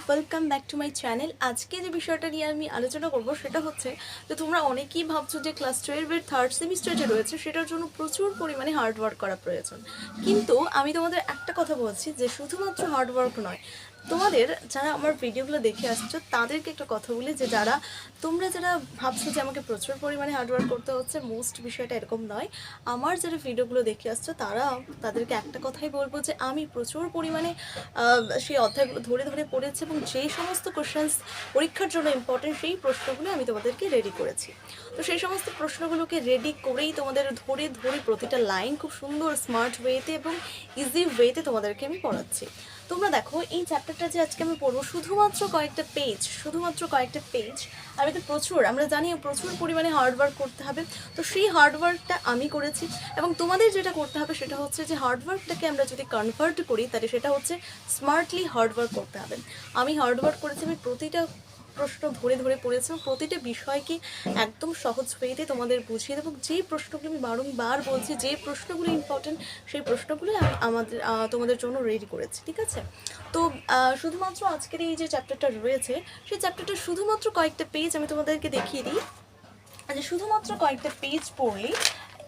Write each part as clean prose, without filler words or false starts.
Welcome back to my channel. আজকে যে বিষয়টা নিয়ে আমি আলোচনা করব সেটা হচ্ছে যে তোমরা অনেকেই ভাবছো যে ক্লাস 12-এর থার্ড সেমিস্টার যে রয়েছে সেটার জন্য প্রচুর পরিমাণে হার্ডওয়ার্ক করা প্রয়োজন। কিন্তু আমি তোমাদের একটা কথা বলছি যে শুধুমাত্র হার্ডওয়ার্ক নয়, তোমাদের যারা আমার ভিডিওগুলো দেখে আসছো তাদেরকে একটা কথা বলি যে তোমরা যারা ভাবছো যে আমাকে প্রচুর পরিমাণে হার্ডওয়ার্ক করতে হচ্ছে, মোস্ট বিষয়টা এরকম নয়। আমার যারা ভিডিওগুলো দেখে আসছো তাদেরকে একটা কথাই বলবো যে আমি প্রচুর পরিমাণে সেই অধ্যায়গুলো ধরে ধরে পড়েছি এবং যেই সমস্ত কোশ্চেন্স পরীক্ষার জন্য ইম্পর্টেন্ট সেই প্রশ্নগুলো আমি তোমাদেরকে রেডি করেছি। তো সেই সমস্ত প্রশ্নগুলোকে রেডি করেই তোমাদের ধরে ধরে প্রতিটা লাইন খুব সুন্দর স্মার্ট ওয়েতে এবং ইজি ওয়েতে তোমাদেরকে আমি পড়াচ্ছি। তোমরা দেখো, এই চ্যাপ্টারটা যে আজকে আমি পড়বো শুধুমাত্র কয়েকটা পেজ। আমি তো আমরা জানি প্রচুর পরিমাণে হার্ডওয়ার্ক করতে হবে। তো সেই হার্ডওয়ার্কটা আমি করেছি এবং তোমাদের যেটা করতে হবে সেটা হচ্ছে যে হার্ডওয়ার্কটাকে আমরা যদি কনভার্ট করি তাহলে সেটা হচ্ছে স্মার্টলি হার্ডওয়ার্ক করতে হবে। আমি হার্ডওয়ার্ক করেছি, আমি প্রতিটা প্রশ্ন ধরে ধরে পড়েছি এবং প্রতিটা বিষয়কে একদম সহজ ওয়েতে তোমাদের বুঝিয়ে দেবো। যেই প্রশ্নগুলো আমি বারংবার বলছি, যে প্রশ্নগুলো ইম্পর্টেন্ট সেই প্রশ্নগুলো আমি তোমাদের জন্য রেডি করেছি, ঠিক আছে? তো শুধুমাত্র আজকের এই যে চ্যাপ্টারটা রয়েছে সেই চ্যাপ্টারটা শুধুমাত্র কয়েকটা পেজ আমি তোমাদেরকে দেখিয়ে দিই। শুধুমাত্র কয়েকটা পেজ পড়লেই,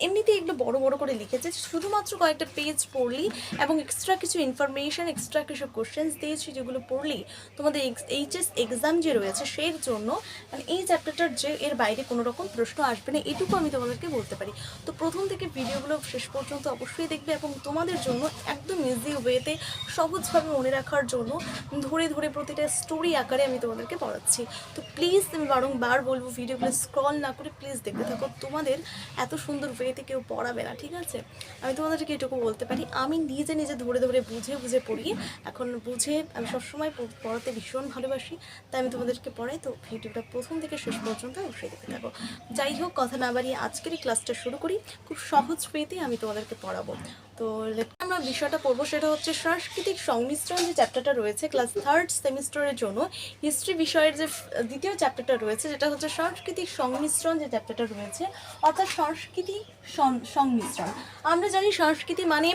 এমনিতে এগুলো বড় বড় করে লিখেছে, শুধুমাত্র কয়েকটা পেজ পড়লেই এবং এক্সট্রা কিছু ইনফরমেশন, এক্সট্রা কিছু কোশ্চেন্স দিয়েছি যেগুলো পড়লেই তোমাদের এইচএস এক্সাম যে রয়েছে সেই জন্য মানে এই চ্যাপ্টারটার যে এর বাইরে কোনো রকম প্রশ্ন আসবে না, এটুকু আমি তোমাদেরকে বলতে পারি। তো প্রথম থেকে ভিডিওগুলো শেষ পর্যন্ত অবশ্যই দেখবে এবং তোমাদের জন্য একদম ইজি ওয়েতে সহজভাবে মনে রাখার জন্য ধরে ধরে প্রতিটা স্টোরি আকারে আমি তোমাদেরকে পড়াচ্ছি। তো প্লিজ আমি বারংবার বলবো ভিডিওগুলো স্ক্রল না করে প্লিজ দেখতে থাকো। তোমাদের এত সুন্দর ওয়েতে কেউ পড়াবে না, ঠিক আছে? আমি তোমাদেরকে এটুকু বলতে পারি, আমি নিজে নিজে ধরে ধরে বুঝে বুঝে পড়ি। এখন বুঝে আমি সবসময় পড়াতে ভীষণ ভালোবাসি, তাই আমি তোমাদেরকে পড়াই। তো ভিডিওটা প্রথম থেকে শেষ পর্যন্ত অবশ্যই দেখতে থাকো। যাই হোক, কথা না বাড়িয়ে আজকের এই ক্লাসটা শুরু করি। খুব সহজ ওয়েতে আমি তোমাদেরকে পড়াবো। তো আমরা বিষয়টা পড়বো সেটা হচ্ছে সাংস্কৃতিক সংমিশ্রণ যে চ্যাপ্টারটা রয়েছে ক্লাস থার্ড সেমিস্টারের জন্য হিস্ট্রি বিষয়ের যে দ্বিতীয় চ্যাপ্টারটা রয়েছে যেটা হচ্ছে সাংস্কৃতিক সংমিশ্রণ যে চ্যাপ্টারটা রয়েছে, অর্থাৎ সাংস্কৃতিক সংমিশ্রণ। আমরা জানি সংস্কৃতি মানে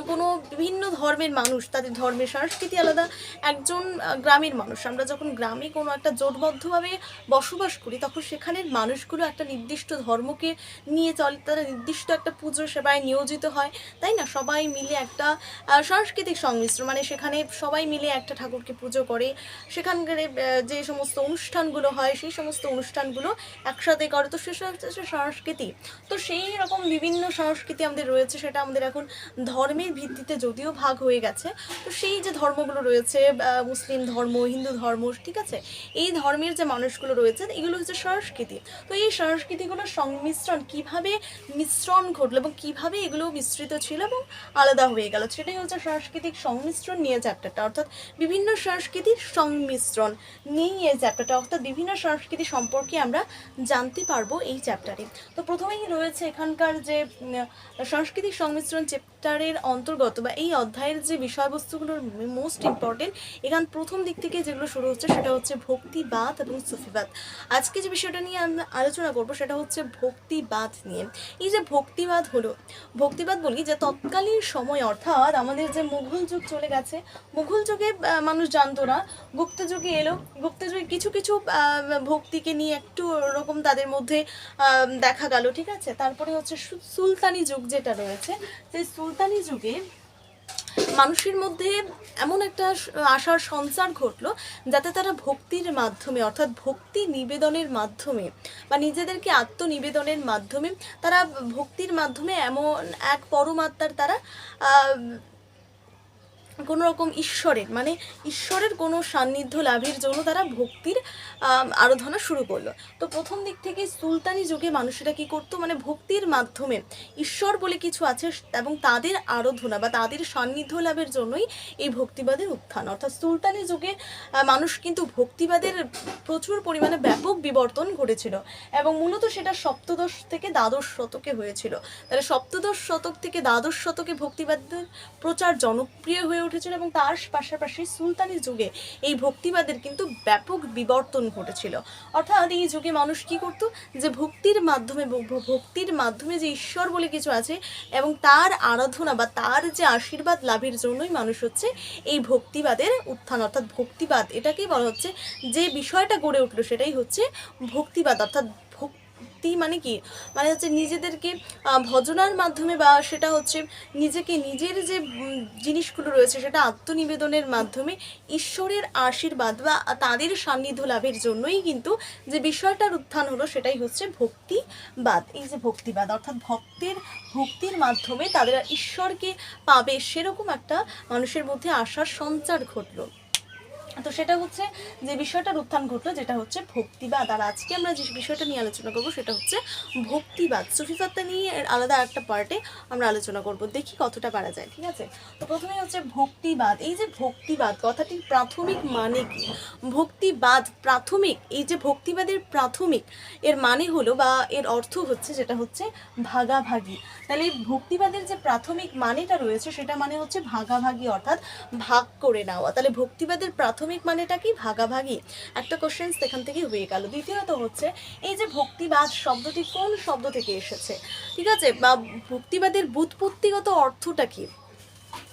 কোনো বিভিন্ন ধর্মের মানুষ, তাদের ধর্মের সংস্কৃতি আলাদা। একজন গ্রামের মানুষ, আমরা যখন গ্রামে কোনো একটা জোটবদ্ধভাবে বসবাস করি তখন সেখানের মানুষগুলো একটা নির্দিষ্ট ধর্মকে নিয়ে চলে, তারা নির্দিষ্ট একটা পুজো সেবায় নিয়োজিত হয়, তাই না? সবাই মিলে একটা সাংস্কৃতিক সংমিশ্রণ মানে সেখানে সবাই মিলে একটা ঠাকুরকে পুজো করে, সেখানকার যে সমস্ত অনুষ্ঠানগুলো হয় সেই সমস্ত অনুষ্ঠানগুলো একসাথে করে। তো সেটা হচ্ছে সংস্কৃতি। তো সেই রকম বিভিন্ন সংস্কৃতি আমাদের রয়েছে, সেটা আমাদের এখন ধর্মের ভিত্তিতে যদিও ভাগ হয়ে গেছে। তো সেই যে ধর্মগুলো রয়েছে, মুসলিম ধর্ম, হিন্দু ধর্ম, ঠিক আছে, এই ধর্মের যে মানুষগুলো রয়েছে এগুলো হচ্ছে সংস্কৃতি। তো এই সংস্কৃতিগুলোর সংমিশ্রণ কিভাবে মিশ্রণ ঘটলো এবং কিভাবে এগুলো মিশ্রিত ছিল এবং আলাদা হয়ে গেল, সেটাই হচ্ছে সাংস্কৃতিক সংমিশ্রণ নিয়ে চ্যাপ্টারটা, অর্থাৎ বিভিন্ন সংস্কৃতির সংমিশ্রণ নিয়ে এই চ্যাপ্টারটা, অর্থাৎ বিভিন্ন সংস্কৃতি সম্পর্কে আমরা জানতে পারবো এই চ্যাপ্টারে। তো প্রথমেই রয়েছে এখানকার যে সাংস্কৃতিক সংমিশ্রণ চ্যাপ্টারের অন্তর্গত বা এই অধ্যায়ের যে বিষয়বস্তুগুলোর মোস্ট ইম্পর্টেন্ট, এখান প্রথম দিক থেকে যেগুলো শুরু হচ্ছে সেটা হচ্ছে ভক্তিবাদ এবং সুফিবাদ। আজকে যে বিষয়টা নিয়ে আমরা আলোচনা করবো সেটা হচ্ছে ভক্তিবাদ নিয়ে। এই যে ভক্তিবাদ হলো, ভক্তিবাদ বলি যে তৎকালীন সময়, অর্থাৎ আমাদের যে মুঘল যুগ চলে গেছে, মুঘল যুগে মানুষ জানতো না, গুপ্ত যুগে এলো, গুপ্ত যুগে কিছু কিছু ভক্তিকে নিয়ে একটু ওরকম তাদের মধ্যে দেখা গেল, ঠিক আছে? তারপরে হচ্ছে সুলতানি যুগ যেটা রয়েছে, সেই সুলতানি যুগে মানুষের মধ্যে এমন একটা আশার সঞ্চার ঘটলো যাতে তারা ভক্তির মাধ্যমে, অর্থাৎ ভক্তি নিবেদনের মাধ্যমে বা নিজেদেরকে আত্মনিবেদনের মাধ্যমে, তারা ভক্তির মাধ্যমে এমন এক পরমাত্মার তারা কোনো রকম ঈশ্বরের কোনো সান্নিধ্য লাভের জন্য তারা ভক্তির আরাধনা শুরু করলো। তো প্রথম দিক থেকে সুলতানি যুগে মানুষেরা কী করতো, মানে ভক্তির মাধ্যমে ঈশ্বর বলে কিছু আছে এবং তাদের আরাধনা বা তাদের সান্নিধ্য লাভের জন্যই এই ভক্তিবাদের উত্থান। অর্থাৎ সুলতানি যুগে মানুষ কিন্তু ভক্তিবাদের প্রচুর পরিমাণে ব্যাপক বিবর্তন ঘটেছিল এবং মূলত সেটা সপ্তদশ থেকে দ্বাদশ শতকে হয়েছিল। তাহলে সপ্তদশ শতক থেকে দ্বাদশ শতকে ভক্তিবাদের প্রচার জনপ্রিয় হয়ে উঠেছিল এবং তার পাশাপাশি সুলতানি যুগে এই ভক্তিবাদের কিন্তু ব্যাপক বিবর্তন ঘটেছিল। অর্থাৎ এই যুগে মানুষ কি করতো, যে ভক্তির মাধ্যমে যে ঈশ্বর বলে কিছু আছে এবং তার আরাধনা বা তার যে আশীর্বাদ লাভের জন্যই মানুষ হচ্ছে এই ভক্তিবাদের উত্থান, অর্থাৎ ভক্তিবাদ এটাকেই বলা হচ্ছে, যে বিষয়টা গড়ে উঠলো সেটাই হচ্ছে ভক্তিবাদ। অর্থাৎ ভক্তি মানে কি, মানে হচ্ছে নিজেদেরকে ভজনার মাধ্যমে বা সেটা হচ্ছে নিজেকে নিজের যে জিনিসগুলো রয়েছে সেটা আত্মনিবেদনের মাধ্যমে ঈশ্বরের আশীর্বাদ বা তাদের সান্নিধ্য লাভের জন্যই কিন্তু যে বিষয়টার উত্থান হলো সেটাই হচ্ছে ভক্তিবাদ। এই যে ভক্তিবাদ অর্থাৎ ভক্তির মাধ্যমে তাদের ঈশ্বরকে পাবে সেরকম একটা মানুষের মধ্যে আশার সঞ্চার ঘটলো। তো সেটা হচ্ছে যে বিষয়টার উত্থান ঘটলো, যেটা হচ্ছে ভক্তিবাদ। আর আজকে আমরা যে বিষয়টা নিয়ে আলোচনা করবো সেটা হচ্ছে ভক্তিবাদ। সুফিবাদটা নিয়ে আলাদা একটা পার্টে আমরা আলোচনা করব, দেখি কতটা পারা যায়। ঠিক আছে, তো প্রথমে হচ্ছে ভক্তিবাদ। এই যে ভক্তিবাদ কথাটির প্রাথমিক মানে কি? ভক্তিবাদ প্রাথমিক, এই যে ভক্তিবাদের প্রাথমিক এর মানে হলো বা এর অর্থ হচ্ছে যেটা হচ্ছে ভাগাভাগি। তাহলে ভক্তিবাদের যে প্রাথমিক মানেটা রয়েছে সেটা মানে হচ্ছে ভাগাভাগি, অর্থাৎ ভাগ করে নেওয়া। তাহলে ভক্তিবাদের প্রাথমিক মানেটা কি? ভাগাভাগি। একটা কোশ্চেন এখান থেকে হয়ে গেল। দ্বিতীয়ত হচ্ছে এই যে ভক্তিবাদ শব্দটি কোন শব্দ থেকে এসেছে, ঠিক আছে, বা ভক্তিবাদের ব্যুৎপত্তিগত অর্থটা কি,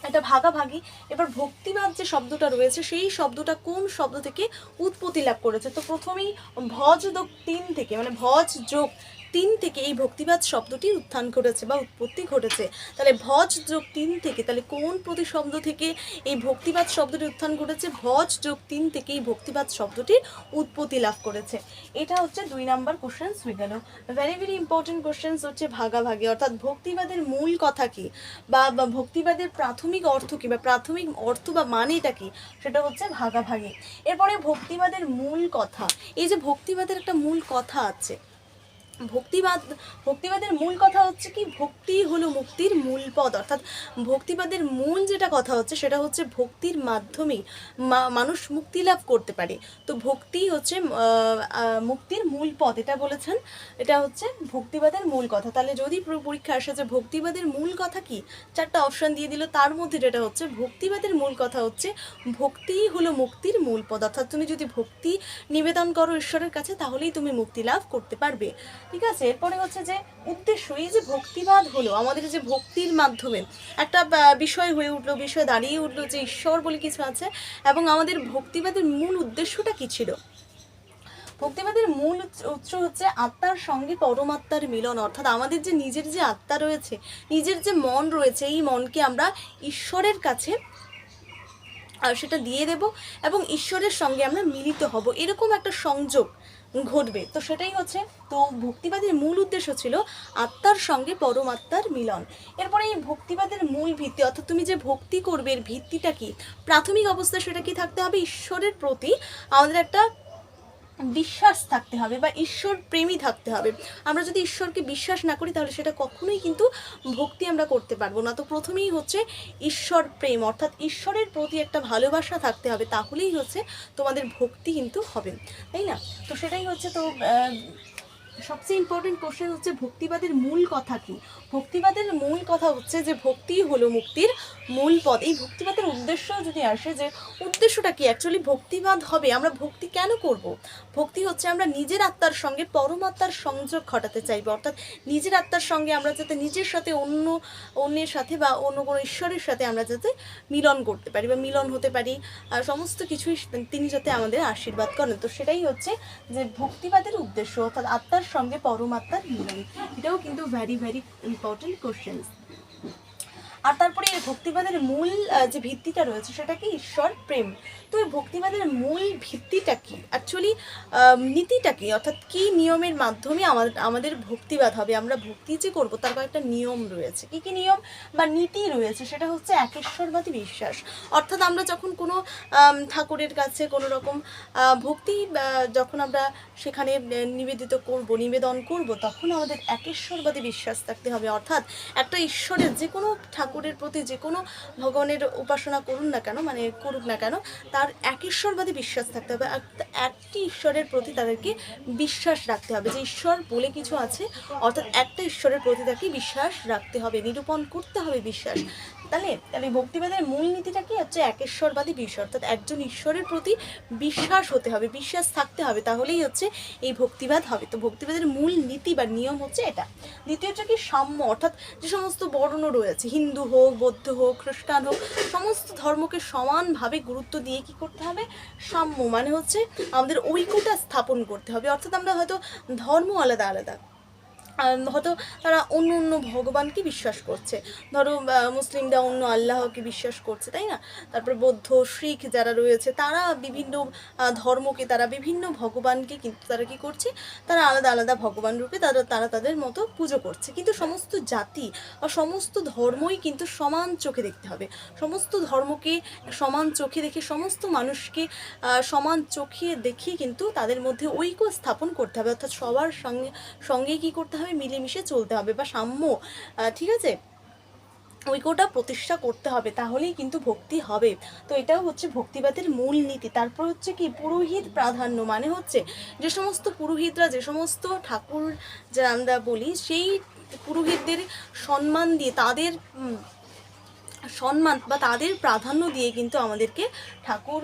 এটা ভাগাভাগি। এবার ভক্তিবাদ যে শব্দটা রয়েছে সেই শব্দটা কোন শব্দ থেকে উৎপত্তি লাভ করেছে? তো প্রথমেই ভজ যোগ ৩ থেকে, মানে ভজ যোগ ৩ থেকে এই ভক্তিবাদ শব্দটি উত্থান ঘটেছে বা উৎপত্তি ঘটেছে। তাহলে ভজ যোগ ৩ থেকে, তাহলে কোন প্রতিশব্দ থেকে এই ভক্তিবাদ শব্দটি উত্থান ঘটেছে? ভজ যোগ ৩ থেকে এই ভক্তিবাদ শব্দটির উৎপত্তি লাভ করেছে। এটা হচ্ছে ২ নাম্বার কোশ্চেন হয়ে গেল। ভেরি ইম্পর্টেন্ট কোশ্চেন হচ্ছে ভাগাভাগি, অর্থাৎ ভক্তিবাদের মূল কথা কি বা ভক্তিবাদের প্রাথমিক অর্থ কি বা প্রাথমিক অর্থ বা মানেটা কি, সেটা হচ্ছে ভাগাভাগি। এরপরে ভক্তিবাদের মূল কথা। এই যে ভক্তিবাদের একটা মূল কথা আছে, ভক্তিবাদের মূল কথা হচ্ছে কি? ভক্তি হলো মুক্তির মূল পদ। অর্থাৎ ভক্তিবাদের মূল যেটা কথা হচ্ছে সেটা হচ্ছে ভক্তির মাধ্যমেই মানুষ মুক্তি লাভ করতে পারে। তো ভক্তি হচ্ছে মুক্তির মূল পদ, এটা বলেছেন, এটা হচ্ছে ভক্তিবাদের মূল কথা। তাহলে যদি পরীক্ষা আসে যে ভক্তিবাদের মূল কথা কি, 4টা অপশন দিয়ে দিল, তার মধ্যে যেটা হচ্ছে ভক্তিবাদের মূল কথা হচ্ছে ভক্তিই হলো মুক্তির মূল পদ। অর্থাৎ তুমি যদি ভক্তি নিবেদন করো ঈশ্বরের কাছে তাহলেই তুমি মুক্তি লাভ করতে পারবে। ঠিক আছে, এরপরে হচ্ছে যে উদ্দেশ্য। এই যে ভক্তিবাদ হলো আমাদের যে ভক্তির মাধ্যমে একটা বিষয় হয়ে উঠলো, বিষয় দাঁড়িয়ে উঠলো যে ঈশ্বর বলে কিছু আছে, এবং আমাদের ভক্তিবাদের মূল উদ্দেশ্যটা কি ছিল? ভক্তিবাদের মূল উৎস হচ্ছে আত্মার সঙ্গে পরমাত্মার মিলন। অর্থাৎ আমাদের যে নিজের যে আত্মা রয়েছে, নিজের যে মন রয়েছে, এই মনকে আমরা ঈশ্বরের কাছে সেটা দিয়ে দেব এবং ঈশ্বরের সঙ্গে আমরা মিলিত হব, এরকম একটা সংযোগ ঘটবে। তো সেটাই হচ্ছে, তো ভক্তিবাদের মূল উদ্দেশ্য ছিল আত্মার সঙ্গে পরমাত্মার মিলন। এরপরে এই ভক্তিবাদের মূল ভিত্তি, অর্থাৎ তুমি যে ভক্তি করবে এর ভিত্তিটা কি? প্রাথমিক অবস্থা সেটা কি থাকতে হবে? ঈশ্বরের প্রতি আমাদের একটা বিশ্বাস থাকতে হবে বা ঈশ্বর প্রেমী থাকতে হবে। আমরা যদি ঈশ্বরকে বিশ্বাস না করি তাহলে সেটা কখনোই কিন্তু ভক্তি আমরা করতে পারবো না। তো প্রথমেই হচ্ছে ঈশ্বর প্রেম, অর্থাৎ ঈশ্বরের প্রতি একটা ভালোবাসা থাকতে হবে, তাহলেই হচ্ছে তোমাদের ভক্তি কিন্তু হবে, তাই না? তো সেটাই হচ্ছে। তো সবচেয়ে ইম্পর্টেন্ট কোশ্চেন হচ্ছে ভক্তিবাদের মূল কথা কি? ভক্তিবাদের মূল কথা হচ্ছে যে ভক্তি হলো মুক্তির মূল পদ। এই ভক্তিবাদের উদ্দেশ্য যদি আসে, যে উদ্দেশ্যটা কি অ্যাকচুয়ালি ভক্তিবাদ হবে, আমরা ভক্তি কেন করব? ভক্তি হচ্ছে আমরা নিজের আত্মার সঙ্গে পরমাত্মার সংযোগ ঘটাতে চাইবো, অর্থাৎ নিজের আত্মার সঙ্গে আমরা যাতে নিজের সাথে অন্যের সাথে বা অন্য কোনো ঈশ্বরের সাথে আমরা যাতে মিলন করতে পারি বা মিলন হতে পারি, আর সমস্ত কিছুই তিনি যাতে আমাদের আশীর্বাদ করেন। তো সেটাই হচ্ছে যে ভক্তিবাদের উদ্দেশ্য, অর্থাৎ আত্মার সঙ্গে পরমাত্মার মিলন। এটাও কিন্তু ভেরি ইম্পর্টেন্ট কোশ্চেন। আর তারপরে এই ভক্তিবাদের মূল যে ভিত্তিটা রয়েছে সেটা কি? ঈশ্বর প্রেম। তো এই ভক্তিবাদের মূল ভিত্তিটা কি অ্যাকচুয়ালি, নীতিটা কি, অর্থাৎ কি নিয়মের মাধ্যমে আমাদের ভক্তিবাদ হবে? আমরা ভক্তি যে করবো তার কয়েকটা নিয়ম রয়েছে। কি কি নিয়ম বা নীতি রয়েছে? সেটা হচ্ছে একেশ্বরবাদী বিশ্বাস। অর্থাৎ আমরা যখন কোনো ঠাকুরের কাছে কোনো রকম ভক্তি যখন আমরা সেখানে নিবেদন করব তখন আমাদের একেশ্বরবাদী বিশ্বাস থাকতে হবে। অর্থাৎ একটা ঈশ্বরের যে কোনো ঠাকুরের প্রতি যে যে কোনো ভগবানের উপাসনা করুন না কেন, মানে করুক না কেন, তার একেশ্বরবাদী বিশ্বাস থাকতে হবে। একটি ঈশ্বরের প্রতি তাদেরকে বিশ্বাস রাখতে হবে, যে ঈশ্বর বলে কিছু আছে, অর্থাৎ একটা ঈশ্বরের প্রতি তাকে বিশ্বাস রাখতে হবে, নিরূপণ করতে হবে বিশ্বাস। তাহলে ভক্তিবাদের মূল নীতিটা কি হচ্ছে? একেশ্বরবাদী বিশ্বাস, অর্থাৎ একজন ঈশ্বরের প্রতি বিশ্বাস হতে হবে, বিশ্বাস থাকতে হবে, তাহলেই হচ্ছে এই ভক্তিবাদ হবে। তো ভক্তিবাদের মূল নীতি বা নিয়ম হচ্ছে এটা। দ্বিতীয়টা কি? সাম্য, অর্থাৎ যে সমস্ত বর্ণ রয়েছে, হিন্দু হোক, বৌদ্ধ হোক, খ্রিস্টান হোক, সমস্ত ধর্মকে সমানভাবে গুরুত্ব দিয়ে কি করতে হবে? সাম্য, মানে হচ্ছে আমাদের ঐক্যতা স্থাপন করতে হবে। অর্থাৎ আমরা হয়তো ধর্ম আলাদা আলাদা, হয়তো তারা অন্য অন্য ভগবানকে বিশ্বাস করছে, ধরো মুসলিমরা অন্য আল্লাহকে বিশ্বাস করছে, তাই না? তারপর বৌদ্ধ, শিখ যারা রয়েছে তারা বিভিন্ন ধর্মকে, তারা বিভিন্ন ভগবানকে কিন্তু তারা কি করছে? তারা আলাদা আলাদা ভগবান রূপে তারা তারা তাদের মতো পুজো করছে। কিন্তু সমস্ত জাতি বা সমস্ত ধর্মই কিন্তু সমান চোখে দেখতে হবে, সমস্ত ধর্মকে সমান চোখে দেখে, সমস্ত মানুষকে সমান চোখে দেখে কিন্তু তাদের মধ্যে ঐক্য স্থাপন করতে হবে, অর্থাৎ সবার সঙ্গে কি করতে হবে? মিলেমিশে চলতে হবে, বা সাম্য, ঠিক আছে, ঐক্যটা প্রতিষ্ঠা করতে হবে, তাহলেই কিন্তু ভক্তি হবে। তো এটাও হচ্ছে ভক্তিবাদের মূল নীতি। তারপর হচ্ছে কি? পুরোহিত প্রাধান্য, মানে হচ্ছে যে সমস্ত পুরোহিতরা, যে সমস্ত ঠাকুর যা আমরা বলি, সেই পুরোহিতদের সম্মান দিয়ে, তাদের সম্মান বা তাদের প্রাধান্য দিয়ে কিন্তু আমাদেরকে ঠাকুর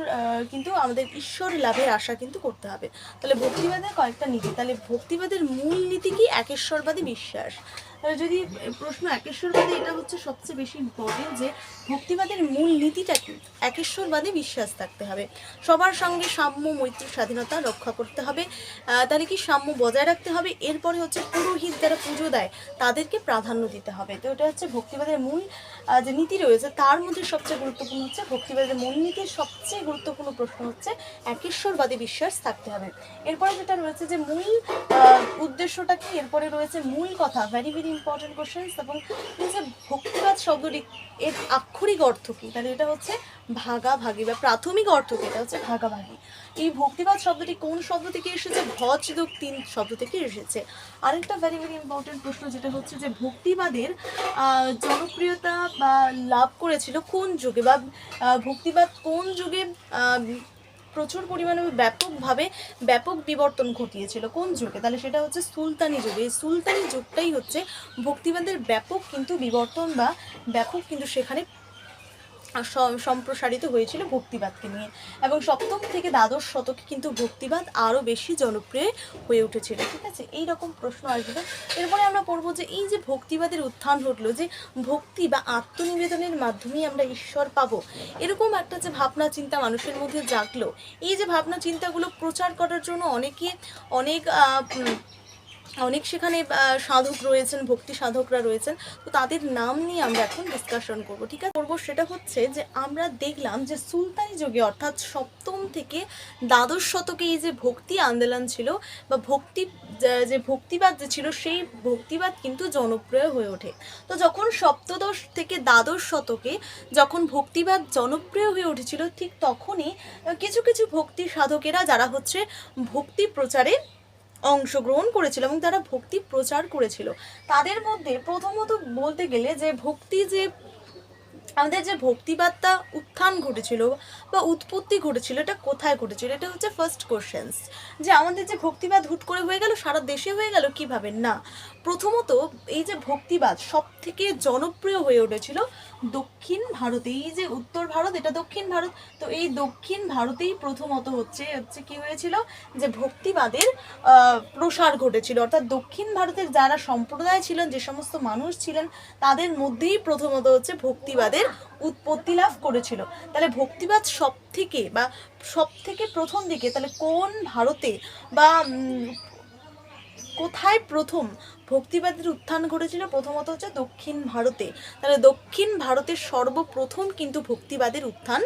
কিন্তু আমাদের ঈশ্বর লাভের আশা কিন্তু করতে হবে। তাহলে ভক্তিবাদের কয়েকটা নীতি। তাহলে ভক্তিবাদের মূল নীতি কি? একেশ্বরবাদী বিশ্বাস। তাহলে যদি প্রশ্ন একেশ্বরবাদী, এটা হচ্ছে সবচেয়ে বেশি ইম্পর্টেন্ট, যে ভক্তিবাদের মূল নীতিটা কি? একেশ্বরবাদী বিশ্বাস থাকতে হবে, সবার সঙ্গে সাম্য, মৈত্রী, স্বাধীনতা রক্ষা করতে হবে। তাহলে কি? সাম্য বজায় রাখতে হবে। এরপরে হচ্ছে পুরোহিত যারা পুজো দেয় তাদেরকে প্রাধান্য দিতে হবে। তো এটা হচ্ছে ভক্তিবাদের মূল যে নীতি রয়েছে, তার মধ্যে সবচেয়ে গুরুত্বপূর্ণ হচ্ছে ভক্তিবাদের মূল নীতির সবচেয়ে গুরুত্বপূর্ণ প্রশ্ন হচ্ছে একেশ্বরবাদী বিশ্বাস থাকতে হবে। এরপরে যেটা রয়েছে যে মূল উদ্দেশ্যটা কি, এরপরে রয়েছে মূল কথা, ভেরি ভেরি ইম্পর্টেন্ট কোশ্চেন্স। এবং এই যে ভক্তিবাদ শব্দটি, এর আক্ষরিক অর্থ কি? তাহলে এটা হচ্ছে ভাগাভাগি, বা প্রাথমিক অর্থ কি? এটা হচ্ছে ভাগাভাগি। এই ভক্তিবাদ শব্দটি কোন শব্দ থেকে এসেছে? ভজ যোগ তিন শব্দ থেকে এসেছে। আরেকটা ভেরি ভেরি ইম্পর্টেন্ট প্রশ্ন যেটা হচ্ছে যে ভক্তিবাদের জনপ্রিয়তা বা লাভ করেছিল কোন যুগে, বা ভক্তিবাদ কোন যুগে প্রচুর পরিমাণে ব্যাপকভাবে ব্যাপক বিবর্তন ঘটিয়েছিল, কোন যুগে? তাহলে সেটা হচ্ছে সুলতানি যুগে। এই সুলতানি যুগটাই হচ্ছে ভক্তিবাদের ব্যাপক কিন্তু বিবর্তন, বা ব্যাপক কিন্তু সেখানে সম্প্রসারিত হয়েছিল ভক্তিবাদকে নিয়ে। এবং সপ্তম থেকে দ্বাদশ শতকে কিন্তু ভক্তিবাদ আরও বেশি জনপ্রিয় হয়ে উঠেছিল। ঠিক আছে, এইরকম প্রশ্ন আসবে। এরপরে আমরা পড়বো যে এই যে ভক্তিবাদের উত্থান ঘটলো, যে ভক্তি বা আত্মনিবেদনের মাধ্যমেই আমরা ঈশ্বর পাবো, এরকম একটা যে ভাবনা চিন্তা মানুষের মধ্যে জাগলো, এই যে ভাবনা চিন্তাগুলো প্রচার করার জন্য অনেক সেখানে সাধক রয়েছেন, ভক্তি সাধকরা রয়েছেন। তো তাদের নাম নিয়ে আমরা এখন ডিসকাশন করবো। ঠিক আছে, করবো সেটা হচ্ছে যে আমরা দেখলাম যে সুলতানি যুগে, অর্থাৎ সপ্তম থেকে দ্বাদশ শতকে এই যে ভক্তি আন্দোলন ছিল, বা যে ভক্তিবাদ যে ছিল, সেই ভক্তিবাদ কিন্তু জনপ্রিয় হয়ে ওঠে। তো যখন সপ্তদশ থেকে দ্বাদশ শতকে যখন ভক্তিবাদ জনপ্রিয় হয়ে উঠেছিল, ঠিক তখনই কিছু কিছু ভক্তি সাধকেরা, যারা হচ্ছে ভক্তি প্রচারে অংশগ্রহণ করেছিল এবং তারা ভক্তি প্রচার করেছিল, তাদের মধ্যে প্রথমত বলতে গেলে যে আমাদের যে ভক্তিবাদটা উত্থান ঘটেছিল বা উৎপত্তি ঘটেছিল, এটা কোথায় ঘটেছিল? এটা হচ্ছে ফার্স্ট কোশ্চেন্স, যে আমাদের যে ভক্তিবাদ হুট করে হয়ে গেল, সারা দেশে হয়ে গেল, কিভাবে? না, প্রথমত এই যে ভক্তিবাদ সব থেকে জনপ্রিয় হয়ে উঠেছিল দক্ষিণ ভারতে। এই যে উত্তর ভারত, এটা দক্ষিণ ভারত, তো এই দক্ষিণ ভারতেই প্রথমত হচ্ছে কি হয়েছিল, যে ভক্তিবাদের প্রসার ঘটেছিল। অর্থাৎ দক্ষিণ ভারতের যারা সম্প্রদায় ছিলেন, যে সমস্ত মানুষ ছিলেন, তাদের মধ্যেই প্রথমত হচ্ছে ভক্তিবাদের উৎপত্তি লাভ করেছিল। তাহলে ভক্তিবাদ সব থেকে প্রথম দিকে, তাহলে কোন ভারতে বা কোথায় প্রথম ভক্তিবাদের উত্থান ঘটেছিল? প্রথমত হচ্ছে দক্ষিণ ভারতে। তাহলে দক্ষিণ ভারতের সর্বপ্রথম কিন্তু ভক্তিবাদের উত্থান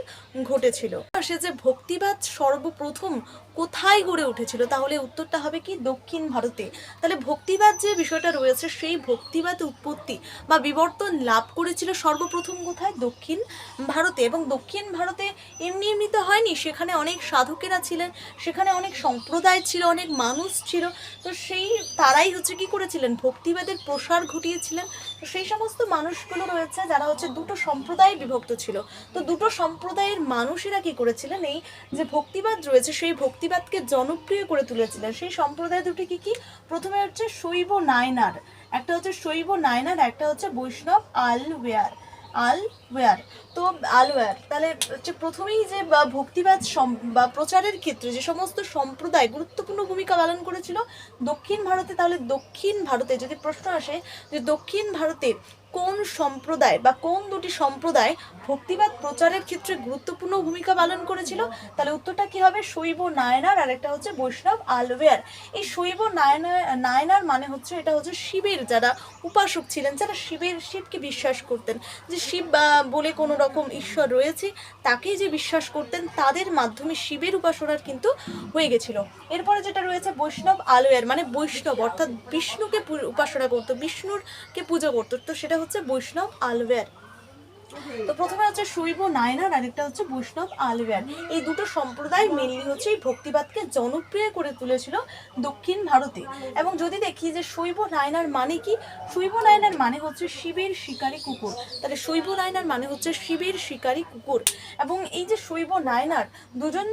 ঘটেছিল। সে যে ভক্তিবাদ সর্বপ্রথম কোথায় গড়ে উঠেছিল, তাহলে উত্তরটা হবে কি? দক্ষিণ ভারতে। তাহলে ভক্তিবাদ যে বিষয়টা রয়েছে, সেই ভক্তিবাদ উৎপত্তি বা বিবর্তন লাভ করেছিল সর্বপ্রথম কোথায়? দক্ষিণ ভারতে। এবং দক্ষিণ ভারতে এমনি তো হয়নি, সেখানে অনেক সাধকেরা ছিলেন, সেখানে অনেক সম্প্রদায় ছিল, অনেক মানুষ ছিল। তো তারাই হচ্ছে কি করেছিলেন? ভক্তিবাদের প্রসার ঘটিয়েছিলেন। তো সেই সমস্ত মানুষগুলো রয়েছে যারা হচ্ছে দুটো সম্প্রদায়ে বিভক্ত ছিল। তো দুটো সম্প্রদায়ের মানুষেরা কি করেছিলেন, এই যে ভক্তিবাদ রয়েছে সেই ভক্তিবাদকে জনপ্রিয় করে তুলেছিলেন। সেই সম্প্রদায় দুটি কি কি? প্রথমে হচ্ছে শৈব নায়নার, একটা হচ্ছে শৈব নায়নার, একটা হচ্ছে বৈষ্ণব আলওয়ার। তো আলওয়ার তাহলে হচ্ছে প্রথমেই যে ভক্তিবাদ বা প্রচারের ক্ষেত্রে যে সমস্ত সম্প্রদায় গুরুত্বপূর্ণ ভূমিকা পালন করেছিল দক্ষিণ ভারতে, তাহলে দক্ষিণ ভারতে যদি প্রশ্ন আসে যে দক্ষিণ ভারতে কোন সম্প্রদায় বা কোন দুটি সম্প্রদায় ভক্তিবাদ প্রচারের ক্ষেত্রে গুরুত্বপূর্ণ ভূমিকা পালন করেছিল, তাহলে উত্তরটা কি হবে? শৈব নায়নার আর একটা হচ্ছে বৈষ্ণব আলওয়ার। এই শৈব নায়নার মানে হচ্ছে এটা হচ্ছে শিবের যারা উপাসক ছিলেন, যারা শিবকে বিশ্বাস করতেন, যে শিব বলে কোনো রকম ঈশ্বর রয়েছে তাকেই যে বিশ্বাস করতেন, তাদের মাধ্যমে শিবের উপাসনার কিন্তু হয়ে গেছিল। এরপরে যেটা রয়েছে বৈষ্ণব আলওয়ার, মানে বৈষ্ণব অর্থাৎ বিষ্ণুকে উপাসনা করতো, বিষ্ণুরকে পুজো করতো, তো সেটা হচ্ছে বৈষ্ণব আলওয়ার। তো প্রথমে হচ্ছে শৈব নায়নার আর একটা হচ্ছে বৈষ্ণব আলওয়ার। এই দুটো সম্প্রদায় মেনলি হচ্ছে এই ভক্তিবাদকে জনপ্রিয় করে তুলেছিল দক্ষিণ ভারতে। এবং যদি দেখি যে শৈব নায়নার মানে কি, শৈব নায়নার মানে হচ্ছে শিবের শিকারী কুকুর। তাহলে শৈব নায়নার মানে হচ্ছে শিবের শিকারী কুকুর। এবং এই যে শৈব নায়নার দুজন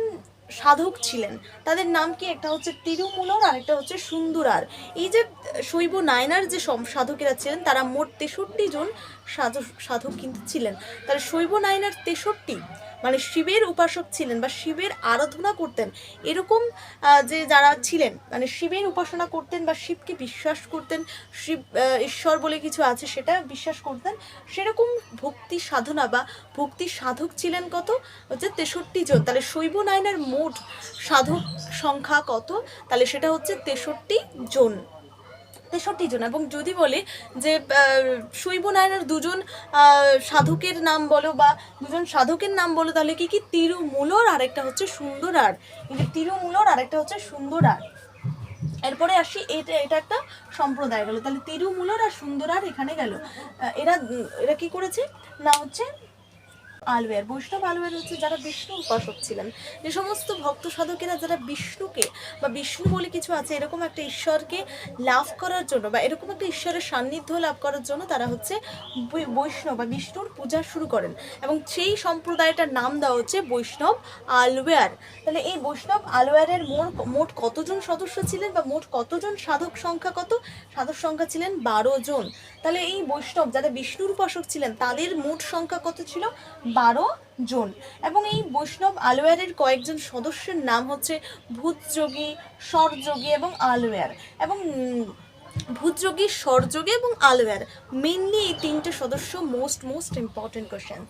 সাধক ছিলেন, তাদের নাম কি? একটা হচ্ছে তিরুমূলর আর একটা হচ্ছে সুন্দরার। এই যে শৈব নায়নার যে সাধকেরা ছিলেন তারা মোট 63 জন সাধক কিন্তু ছিলেন। তাহলে শৈব নায়নার 63 মানে শিবের উপাসক ছিলেন বা শিবের আরাধনা করতেন, এরকম যে যারা ছিলেন মানে শিবের উপাসনা করতেন বা শিবকে বিশ্বাস করতেন, শিব ঈশ্বর বলে কিছু আছে সেটা বিশ্বাস করতেন, সেরকম ভক্তি সাধনা বা ভক্তি সাধক ছিলেন কত? হচ্ছে 63 জন। তাহলে শৈব নায়নার মোট সাধক সংখ্যা কত? তাহলে সেটা হচ্ছে 63 জন। 63 জন। এবং যদি বলে যে শৈব নায়নার দুজন সাধকের নাম বলো বা দুজন সাধকের নাম বলো, তাহলে কি কি? তিরুমূলর আর একটা হচ্ছে সুন্দরার। তিরুমূলর আর একটা হচ্ছে সুন্দরার। এরপরে আসি এটা একটা সম্প্রদায় গেল, তাহলে তিরুমূলর আর সুন্দরার এখানে গেল। এরা কি করেছে না হচ্ছে আলওয়ার, বৈষ্ণব আলওয়ার হচ্ছে যারা বিষ্ণু উপাসক ছিলেন, যে সমস্ত ভক্ত সাধকেরা যারা বিষ্ণুকে বা বিষ্ণু বলে কিছু আছে এরকম একটা ঈশ্বরকে লাভ করার জন্য বা এরকম একটা ঈশ্বরের সান্নিধ্য লাভ করার জন্য তারা হচ্ছে বৈষ্ণব বা বিষ্ণুর পূজা শুরু করেন, এবং সেই সম্প্রদায়টার নাম দেওয়া হচ্ছে বৈষ্ণব আলওয়ার। তাহলে এই বৈষ্ণব আলওয়ারের মোট কতজন সদস্য ছিলেন বা মোট কতজন সাধক সংখ্যা কত? সাধক সংখ্যা ছিলেন 12 জন। তাহলে এই বৈষ্ণব যারা বিষ্ণুর উপাসক ছিলেন তাদের মোট সংখ্যা কত ছিল? 12 জন। এবং এই বৈষ্ণব আলওয়ারের কয়েকজন সদস্যের নাম হচ্ছে ভূতযোগী, স্বরযোগী এবং আলওয়ার। এবং ভূতযোগী, স্বরযোগী এবং আলওয়ার, মেনলি এই তিনটে সদস্য মোস্ট ইম্পর্টেন্ট কোশ্চেন।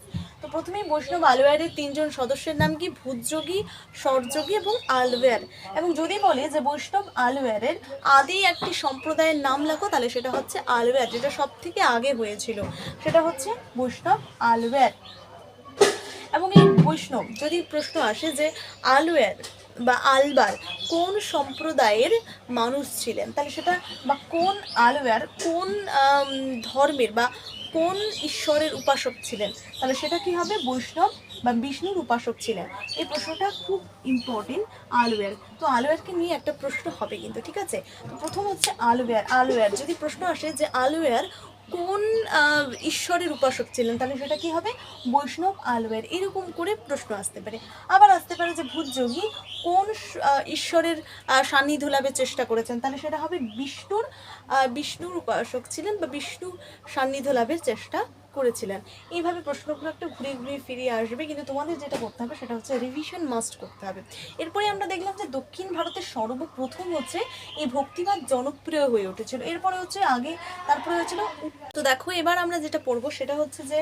তো প্রথমেই বৈষ্ণব আলওয়ারের 3 জন সদস্যের নাম কি? ভূতযোগী, স্বরযোগী এবং আলওয়ার। এবং যদি বলে যে বৈষ্ণব আলওয়ারের আদি একটি সম্প্রদায়ের নাম লেখো, তাহলে সেটা হচ্ছে আলওয়ার, যেটা সব থেকে আগে হয়েছিল সেটা হচ্ছে বৈষ্ণব আলওয়ার। এবং এই বৈষ্ণব যদি প্রশ্ন আসে যে আলওয়ার বা আলবার কোন সম্প্রদায়ের মানুষ ছিলেন, তাহলে সেটা বা কোন আলওয়ার কোন ধর্মের বা কোন ঈশ্বরের উপাসক ছিলেন, তাহলে সেটা কি হবে? বৈষ্ণব বা বিষ্ণুর উপাসক ছিলেন। এই প্রশ্নটা খুব ইম্পর্টেন্ট, আলওয়ার। তো আলওয়ারকে নিয়ে একটা প্রশ্ন হবে কিন্তু, ঠিক আছে? তো প্রথম হচ্ছে আলওয়ার যদি প্রশ্ন আসে যে আলওয়ার কোন ঈশ্বরের উপাসক ছিলেন, তাহলে সেটা কি হবে? বৈষ্ণব আলওয়ার। এরকম করে প্রশ্ন আসতে পারে। আবার আসতে পারে যে ভূতযোগী কোন ঈশ্বরের সান্নিধ্য লাভের চেষ্টা করেছেন, তাহলে সেটা হবে বিষ্ণুর উপাসক ছিলেন বা বিষ্ণু সান্নিধ্য লাভের চেষ্টা করেছিলেন। এইভাবে প্রশ্নগুলো একটা ঘুরে ঘুরে ফিরিয়ে আসবে, কিন্তু তোমাদের যেটা করতে হবে সেটা হচ্ছে রিভিশন মাস্ট করতে হবে। এরপরে আমরা দেখলাম যে দক্ষিণ ভারতের সর্বপ্রথম হচ্ছে এই ভক্তিবাদ জনপ্রিয় হয়ে উঠেছিল, এরপরে হচ্ছে তারপরে হয়েছিল। তো দেখো এবার আমরা যেটা পড়বো সেটা হচ্ছে যে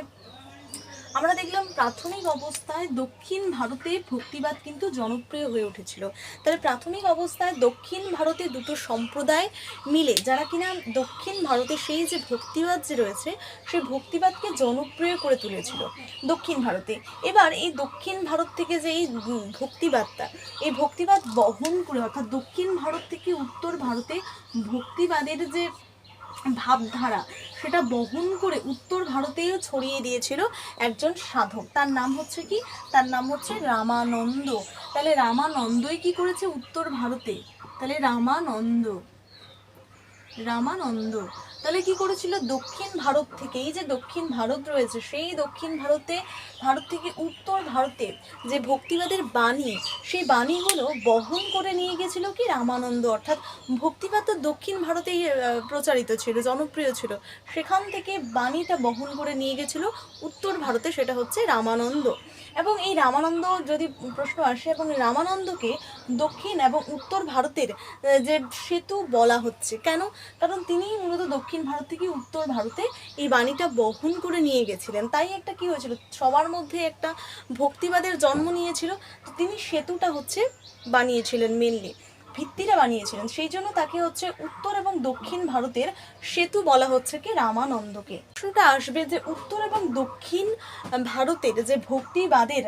আমরা দেখলাম প্রাথমিক অবস্থায় দক্ষিণ ভারতে ভক্তিবাদ কিন্তু জনপ্রিয় হয়ে উঠেছিল। তাহলে প্রাথমিক অবস্থায় দক্ষিণ ভারতে দুটো সম্প্রদায় মিলে যারা কিনা দক্ষিণ ভারতে সেই যে ভক্তিবাদ যে রয়েছে সেই ভক্তিবাদকে জনপ্রিয় করে তুলেছিল দক্ষিণ ভারতে। এবার এই দক্ষিণ ভারত থেকে যে এই ভক্তিবাদ বহন করে, অর্থাৎ দক্ষিণ ভারত থেকে উত্তর ভারতে ভক্তিবাদের যে ভাবধারা সেটা বহন করে উত্তর ভারতেও ছড়িয়ে দিয়েছিল একজন সাধক। তার নাম হচ্ছে কি? তার নাম হচ্ছে রামানন্দ। তাহলে রামানন্দই কি করেছে উত্তর ভারতে? তাহলে রামানন্দ রামানন্দ। তাহলে কি করেছিল, দক্ষিণ ভারত থেকে, এই যে দক্ষিণ ভারত রয়েছে সেই দক্ষিণ ভারত থেকে উত্তর ভারতে যে ভক্তিবাদের বাণী, সেই বাণীগুলো বহন করে নিয়ে গেছিল কি রামানন্দ। অর্থাৎ ভক্তিবাদ তো দক্ষিণ ভারতেই প্রচারিত ছিল, জনপ্রিয় ছিল, সেখান থেকে বাণীটা বহন করে নিয়ে গেছিল উত্তর ভারতে, সেটা হচ্ছে রামানন্দ। এবং এই রামানন্দ যদি প্রশ্ন আসে, এবং রামানন্দকে দক্ষিণ এবং উত্তর ভারতের যে সেতু বলা হচ্ছে কেন, কারণ তিনি মূলত দক্ষিণ ভারত থেকে উত্তর ভারতে এই বাণীটা বহন করে নিয়ে গেছিলেন। তাই একটা কি হয়েছিল, সবার মধ্যে একটা ভক্তিবাদের জন্ম নিয়েছিল। তো তিনি সেতুটা হচ্ছে বানিয়েছিলেন, মেনলি ভিত্তিটা বানিয়েছিলেন, সেই জন্য তাকে হচ্ছে উত্তর এবং দক্ষিণ ভারতের সেতু বলা হচ্ছে কি রামানন্দকে। প্রশ্নটা আসবে যে উত্তর এবং দক্ষিণ ভারতের যে ভক্তিবাদের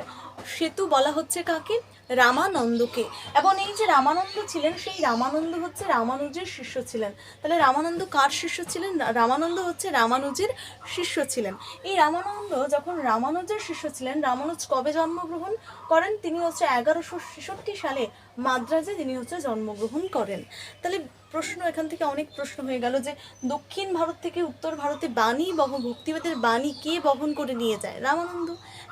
সেতু বলা হচ্ছে কাকে, রামানন্দকে। এবং এই যে রামানন্দ ছিলেন, সেই রামানন্দ হচ্ছে রামানুজের শিষ্য ছিলেন। তাহলে রামানন্দ কার শিষ্য ছিলেন, রামানন্দ হচ্ছে রামানুজের শিষ্য ছিলেন। এই রামানন্দ যখন রামানুজের শিষ্য ছিলেন, রামানুজ কবে জন্মগ্রহণ করেন, তিনি হচ্ছে 1166 সালে মাদ্রাজে তিনি হচ্ছে জন্মগ্রহণ করেন। তাহলে প্রশ্ন এখান থেকে অনেক প্রশ্ন হয়ে গেল যে দক্ষিণ ভারত থেকে উত্তর ভারতে বাণী ভক্তিবাদের বাণী কে বহন করে নিয়ে যায়, রামানন্দ,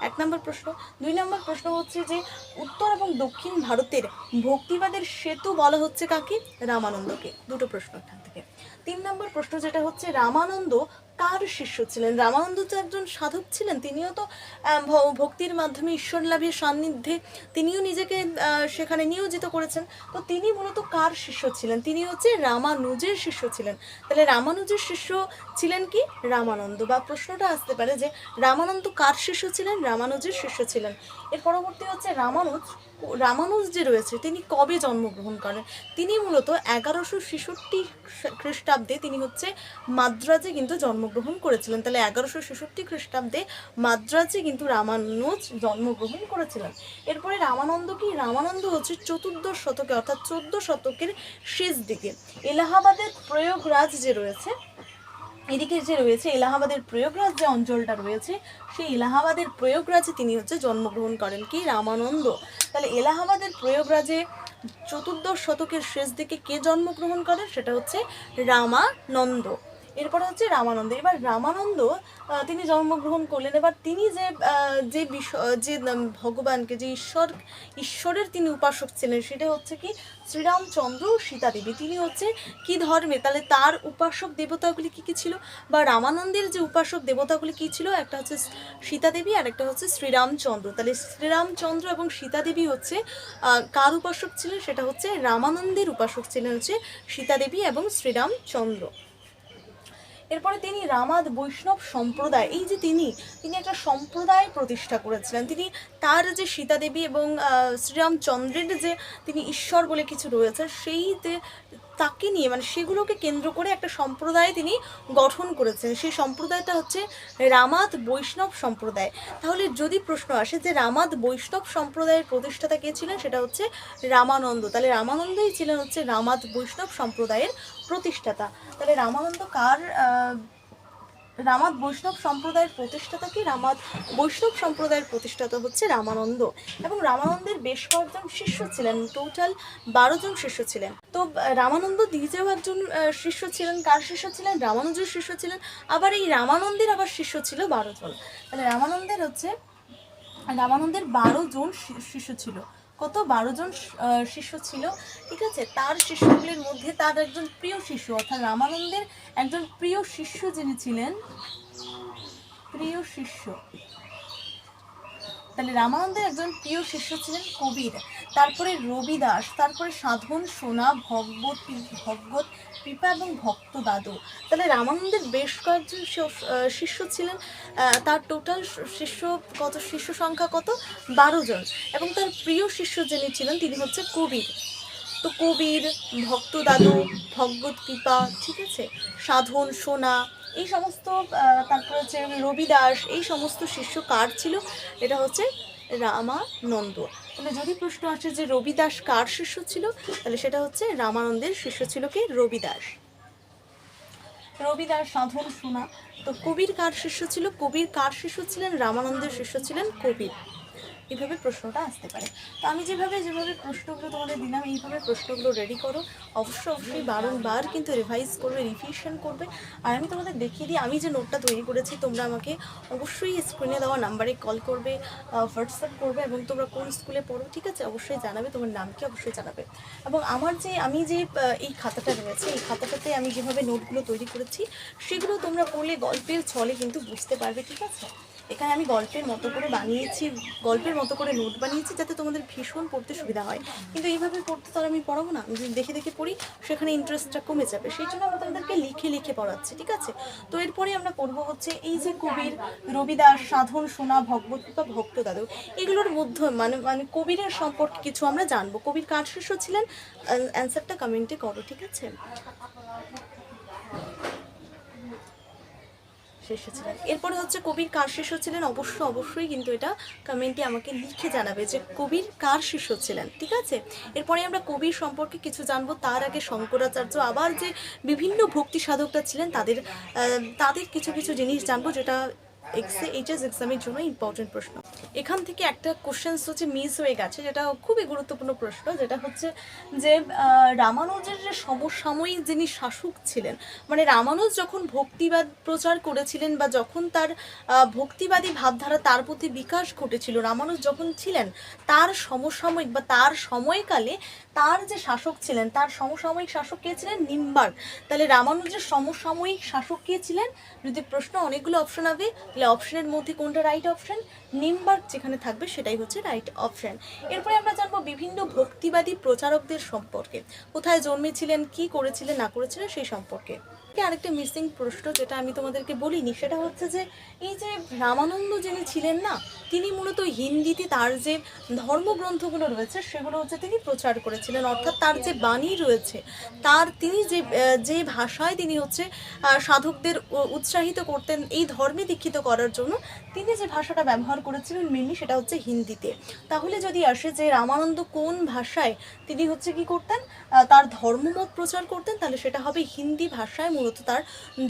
1 নম্বর প্রশ্ন। 2 নম্বর প্রশ্ন হচ্ছে যে উত্তর এবং দক্ষিণ ভারতের ভক্তিবাদের সেতু বলা হচ্ছে কাকে, রামানন্দকে। দুটো প্রশ্ন এখান থেকে। 3 নম্বর প্রশ্ন যেটা হচ্ছে রামানন্দ কার শিষ্য ছিলেন, রামানন্দ তো একজন সাধক ছিলেন, তিনিও তো ভক্তির মাধ্যমে ঈশ্বর লাভের সান্নিধ্যে তিনিও নিজেকে সেখানে নিয়োজিত করেছেন। তো তিনি মূলত কার শিষ্য ছিলেন, তিনি হচ্ছে রামানুজের শিষ্য ছিলেন। তাহলে রামানুজের শিষ্য ছিলেন কি, রামানন্দ। বা প্রশ্নটা আসতে পারে যে রামানন্দ কার শিষ্য ছিলেন, রামানুজের শিষ্য ছিলেন। এর পরবর্তী হচ্ছে রামানুজ যে রয়েছে তিনি কবে জন্মগ্রহণ করেন, তিনি মূলত 1166 খ্রিস্টাব্দে তিনি হচ্ছে মাদ্রাজে কিন্তু জন্মগ্রহণ করেছিলেন। তাহলে 1166 খ্রিস্টাব্দে মাদ্রাজে কিন্তু রামানুজ জন্মগ্রহণ করেছিলেন। এরপরে রামানন্দ কি, রামানন্দ হচ্ছে 14 শতকে, অর্থাৎ 14 শতকের শেষ দিকে এলাহাবাদের প্রয়াগরাজ যে রয়েছে, এদিকে যে রয়েছে এলাহাবাদের প্রয়াগরাজ যে অঞ্চলটা রয়েছে, সেই এলাহাবাদের প্রয়াগরাজে তিনি হচ্ছে জন্মগ্রহণ করেন কি, রামানন্দ। তাহলে এলাহাবাদের প্রয়াগরাজে 14 শতকের শেষ দিকে কে জন্মগ্রহণ করেন, সেটা হচ্ছে রামানন্দ। এরপরে হচ্ছে রামানন্দ। এবার রামানন্দ তিনি জন্মগ্রহণ করলেন। এবার তিনি যে বিষয় যে ভগবানকে, যে ঈশ্বরের তিনি উপাসক ছিলেন, সেটা হচ্ছে কি শ্রীরামচন্দ্র ও সীতা দেবী। তিনি হচ্ছে কি ধর্মে, তাহলে তার উপাসক দেবতাগুলি কি কি ছিল, বা রামানন্দের যে উপাসক দেবতাগুলি কি ছিল, একটা হচ্ছে সীতা দেবী আর একটা হচ্ছে শ্রীরামচন্দ্র। তাহলে শ্রীরামচন্দ্র এবং সীতা দেবী হচ্ছে কার উপাসক ছিলেন, সেটা হচ্ছে রামানন্দের উপাসক ছিলেন হচ্ছে সীতা দেবী এবং শ্রীরামচন্দ্র। এরপরে তিনি রামাদ বৈষ্ণব সম্প্রদায়, এই যে তিনি একটা সম্প্রদায় প্রতিষ্ঠা করেছিলেন। তিনি তার যে সীতা দেবী এবং শ্রীরামচন্দ্রের যে তিনি ঈশ্বর বলে কিছু রয়েছে, সেই তাকে নিয়ে মানে সেগুলোকে কেন্দ্র করে একটা সম্প্রদায় তিনি গঠন করেছেন। সেই সম্প্রদায়টা হচ্ছে রামাদ বৈষ্ণব সম্প্রদায়। তাহলে যদি প্রশ্ন আসে যে রামাদ বৈষ্ণব সম্প্রদায়ের প্রতিষ্ঠাতা কে ছিলেন, সেটা হচ্ছে রামানন্দ। তাহলে রামানন্দই ছিলেন হচ্ছে রামাদ বৈষ্ণব সম্প্রদায়ের প্রতিষ্ঠাতা। তাহলে রামাদ বৈষ্ণব সম্প্রদায়ের প্রতিষ্ঠাতা কি, রামাদ বৈষ্ণব সম্প্রদায়ের প্রতিষ্ঠাতা হচ্ছে রামানন্দ। এবং রামানন্দের বেশ কয়েকজন শিষ্য ছিলেন, টোটাল 12 জন শিষ্য ছিলেন। তো রামানন্দ নিজেও একজন শিষ্য ছিলেন, কার শিষ্য ছিলেন, রামানুজের শিষ্য ছিলেন। আবার এই রামানন্দের আবার শিষ্য ছিল 12 জন। তাহলে রামানন্দের 12 জন শিষ্য ছিল। কত, 12 জন শিষ্য ছিল, ঠিক আছে। তার শিষ্যগুলির মধ্যে তার একজন প্রিয় শিষ্য, অর্থাৎ রামানন্দের একজন প্রিয় শিষ্য যিনি ছিলেন, তাহলে রামানন্দের একজন প্রিয় শিষ্য ছিলেন কবির, তারপরে রবিদাস, তারপরে সাধন সোনা, ভগবত কৃপা এবং ভক্ত দাদু। তাহলে রামানন্দের বেশ কয়েকজন শিষ্য ছিলেন। তার টোটাল শিষ্য সংখ্যা কত, 12 জন। এবং তার প্রিয় শিষ্য যিনি ছিলেন তিনি হচ্ছে কবির। তো কবির, ভক্ত দাদু, ভগবত কৃপা, ঠিক আছে, সাধন সোনা, এই সমস্ত, তারপর হচ্ছে রবিদাস, এই সমস্ত শিষ্য কার ছিল, এটা হচ্ছে রামানন্দ। তাহলে যদি প্রশ্ন আসে যে রবিদাস কার শিষ্য ছিল, তাহলে সেটা হচ্ছে রামানন্দের শিষ্য ছিল কি, রবিদাস। সাধন সোনা। তো কবির কার শিষ্য ছিল, কবির কার শিষ্য ছিলেন, রামানন্দের শিষ্য ছিলেন কবির। এইভাবে প্রশ্নটা আসতে পারে। তো আমি যেভাবে প্রশ্নগুলো তোমাদের দিলাম এইভাবে প্রশ্নগুলো রেডি করো, অবশ্যই বারংবার কিন্তু রিভাইজ করবে, রিভিশন করবে। আর আমি তোমাদের দেখিয়ে দিই আমি যে নোটটা তৈরি করেছি, তোমরা আমাকে অবশ্যই স্ক্রিনে দেওয়া নাম্বারে কল করবে, হোয়াটসঅ্যাপ করবে, এবং তোমরা কোন স্কুলে পড়ো ঠিক আছে অবশ্যই জানাবে, তোমার নামকে অবশ্যই জানাবে। এবং আমার যে আমি যে এই খাতাটা রয়েছে, এই খাতাটাতে আমি যেভাবে নোটগুলো তৈরি করেছি সেগুলো তোমরা পড়লে গল্পের ছলে কিন্তু বুঝতে পারবে ঠিক আছে। এখানে আমি গল্পের মতো করে বানিয়েছি, গল্পের মতো করে নোট বানিয়েছি যাতে তোমাদের ভীষণ পড়তে সুবিধা হয়। কিন্তু এইভাবে পড়তে তো আর আমি পড়াবো না, যদি দেখে দেখে পড়ি সেখানে ইন্টারেস্টটা কমে যাবে, সেই জন্য আমি তোমাদেরকে লিখে লিখে পড়াচ্ছি ঠিক আছে। তো এরপরে আমরা পড়বো হচ্ছে এই যে কবির রবিদাস, সাধন সোনা, ভগবতী বা ভক্ত দাদু, এগুলোর মধ্যে মানে মানে কবিরের সম্পর্কে কিছু আমরা জানবো। কবির কার শিষ্য ছিলেন, অ্যান্সারটা কমেন্টে করো ঠিক আছে। শিষ্য ছিলেন, এরপরে হচ্ছে কবির কার শিষ্য ছিলেন, অবশ্যই কিন্তু এটা কমেন্টে আমাকে লিখে জানাবে যে কবির কার শিষ্য ছিলেন ঠিক আছে। এরপরে আমরা কবির সম্পর্কে কিছু জানবো, তার আগে শঙ্করাচার্য আবার যে বিভিন্ন ভক্তি সাধকরা ছিলেন তাদের তাদের কিছু কিছু জিনিস জানবো, যেটা এইচএস এক্সামের জন্য ইম্পর্টেন্ট প্রশ্ন। এখান থেকে একটা কোশ্চেন হচ্ছে মিস হয়ে গেছে, যেটা খুবই গুরুত্বপূর্ণ প্রশ্ন, যেটা হচ্ছে যে রামানুজের যে সমসাময়িক যিনি শাসক ছিলেন, মানে রামানুজ যখন ভক্তিবাদ প্রচার করেছিলেন বা যখন তার ভক্তিবাদী ভাবধারা তার প্রতি বিকাশ ঘটেছিল, রামানুজ যখন ছিলেন তার সমসাময়িক বা তার সময়কালে তার যে শাসক ছিলেন, তার সমসাময়িক শাসক কে ছিলেন, নিম্বার্ক। তাহলে রামানুজের সমসাময়িক শাসক কে ছিলেন, যদি প্রশ্ন অনেকগুলো অপশন হবে তাহলে অপশনের মধ্যে কোনটা রাইট অপশন, নিম্বার্ক যেখানে থাকবে সেটাই হচ্ছে রাইট অপশন। এরপরে আমরা জানবো বিভিন্ন ভক্তিবাদী প্রচারকদের সম্পর্কে, কোথায় জন্মেছিলেন, কি করেছিলেন না করেছিলেন সেই সম্পর্কে। আরেকটা মিসিং প্রশ্ন যেটা আমি তোমাদেরকে বলিনি, সেটা হচ্ছে যে এই যে রামানন্দ যিনি ছিলেন না, তিনি মূলত হিন্দিতে তার যে ধর্মগ্রন্থগুলো রয়েছে সেগুলো হচ্ছে তিনি প্রচার করেছিলেন, অর্থাৎ তার যে বাণী রয়েছে, তিনি যে ভাষায় তিনি হচ্ছে সাধকদের উৎসাহিত করতেন এই ধর্মে দীক্ষিত করার জন্য, তিনি যে ভাষাটা ব্যবহার করেছিলেন মেনলি সেটা হচ্ছে হিন্দিতে। তাহলে যদি আসে যে রামানন্দ কোন ভাষায় তিনি হচ্ছে কি করতেন, তার ধর্মমত প্রচার করতেন, তাহলে সেটা হবে হিন্দি ভাষায় মূলত তার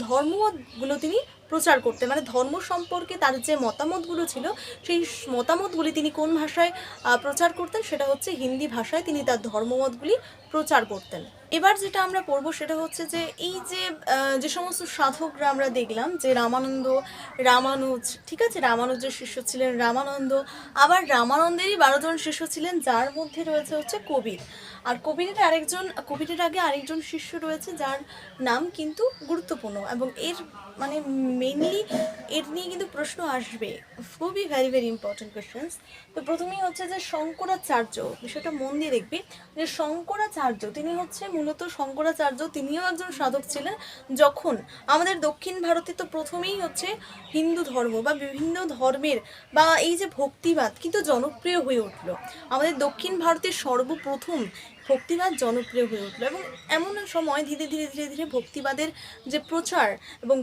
ধর্মমতগুলো তিনি প্রচার করতেন, মানে ধর্ম সম্পর্কে তার যে মতামতগুলো ছিল সেই মতামতগুলি তিনি কোন ভাষায় প্রচার করতেন, সেটা হচ্ছে হিন্দি ভাষায় তিনি তার ধর্মমতগুলি প্রচার করতেন। এবার যেটা আমরা পড়বো সেটা হচ্ছে যে এই যে সমস্ত সাধকরা আমরা দেখলাম যে রামানুজ ঠিক আছে, রামানুজের শিষ্য ছিলেন রামানন্দ, আবার রামানন্দেরই 12 জন শিষ্য ছিলেন, যার মধ্যে রয়েছে হচ্ছে কবির। আর কবিরের আগে আরেকজন শিষ্য রয়েছে যার নাম কিন্তু গুরুত্বপূর্ণ, এবং এর মানে মেনলি এর নিয়ে কিন্তু প্রশ্ন আসবে, খুবই ভেরি ইম্পর্টেন্ট কোয়েশ্চেন্স। তো প্রথমেই হচ্ছে যে শঙ্করাচার্য, বিষয়টা মন দিয়ে দেখবে যে শঙ্করাচার্য তিনিও একজন সাধক ছিলেন। যখন আমাদের দক্ষিণ ভারতে তো প্রথমেই হচ্ছে হিন্দু ধর্ম বা বিভিন্ন ধর্মের বা এই যে ভক্তিবাদ কিন্তু জনপ্রিয় হয়ে উঠলো, আমাদের দক্ষিণ ভারতের সর্বপ্রথম ভক্তিবাদ জনপ্রিয় হয়ে উঠলো, এবং এমন সময় ধীরে ধীরে ভক্তিবাদের যে প্রচার এবং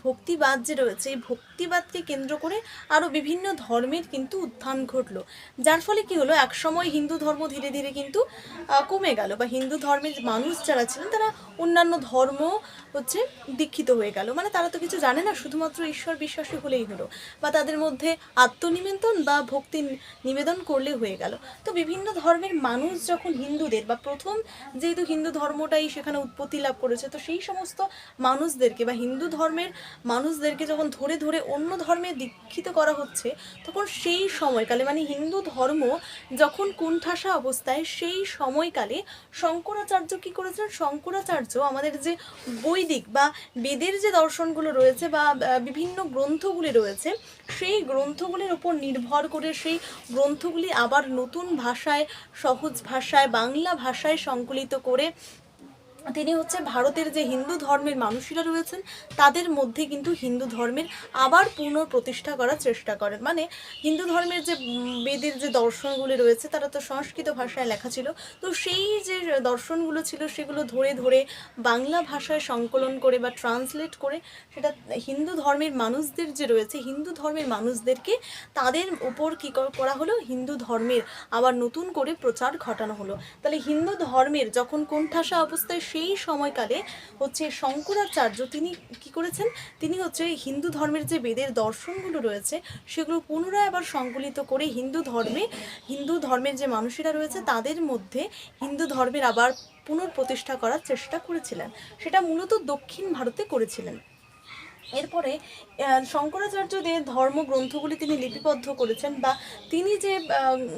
ভক্তিবাদ যে রয়েছে এই ভক্তিবাদকে কেন্দ্র করে আরও বিভিন্ন ধর্মের কিন্তু উত্থান ঘটলো, যার ফলে কি হলো, একসময় হিন্দু ধর্ম ধীরে ধীরে কিন্তু কমে গেল, বা হিন্দু ধর্মের মানুষ যারা ছিলেন তারা অন্যান্য ধর্ম হচ্ছে দীক্ষিত হয়ে গেল, মানে তারা তো কিছু জানে না, শুধুমাত্র ঈশ্বর বিশ্বাসী হলেই হলো, বা তাদের মধ্যে আত্মনিবেদন বা ভক্তি নিবেদন করলে হয়ে গেল। তো বিভিন্ন ধর্মের মানুষ যখন হিন্দুদের বা প্রথম যেহেতু হিন্দু ধর্মটাই সেখানে উৎপত্তি লাভ করেছে, তো সেই সমস্ত মানুষদেরকে বা হিন্দু ধর্মের মানুষদেরকে যখন ধরে ধরে অন্য ধর্মে দীক্ষিত করা হচ্ছে, তখন সেই সময়কালে মানে হিন্দু ধর্ম যখন কুণ্ঠাসা অবস্থায়, সেই সময়কালে শঙ্করাচার্য কি করেছিলেন, শঙ্করাচার্য আমাদের যে বৈদিক বা বেদের যে দর্শনগুলো রয়েছে বা বিভিন্ন গ্রন্থগুলি রয়েছে, সেই গ্রন্থগুলির উপর নির্ভর করে সেই গ্রন্থগুলি আবার নতুন ভাষায়, সহজ ভাষায়, বাংলা ভাষায় সংকলিত করে তিনি হচ্ছে ভারতের যে হিন্দু ধর্মের মানুষেরা রয়েছেন তাদের মধ্যে কিন্তু হিন্দু ধর্মের আবার পুনঃপ্রতিষ্ঠা করার চেষ্টা করেন। মানে হিন্দু ধর্মের যে বেদের যে দর্শনগুলি রয়েছে তারা তো সংস্কৃত ভাষায় লেখা ছিল, তো সেই যে দর্শনগুলো ছিল সেগুলো ধরে ধরে বাংলা ভাষায় সংকলন করে বা ট্রান্সলেট করে সেটা হিন্দু ধর্মের মানুষদের যে রয়েছে হিন্দু ধর্মের মানুষদেরকে তাদের উপর কী করা হলো, হিন্দু ধর্মের আবার নতুন করে প্রচার ঘটানো হলো। তাহলে হিন্দু ধর্মের যখন কোণঠাসা অবস্থায় সেই সময়কালে হচ্ছে শঙ্করাচার্য তিনি কি করেছেন, তিনি হচ্ছে হিন্দু ধর্মের যে বেদের দর্শনগুলো রয়েছে সেগুলো পুনরায় আবার সংকলিত করে হিন্দু ধর্মের যে মানুষেরা রয়েছে তাদের মধ্যে হিন্দু ধর্মের আবার পুনঃপ্রতিষ্ঠা করার চেষ্টা করেছিলেন। সেটা মূলত দক্ষিণ ভারতে করেছিলেন। এরপরে শঙ্করাচার্যদের ধর্মগ্রন্থগুলি তিনি লিপিবদ্ধ করেছেন, বা তিনি যে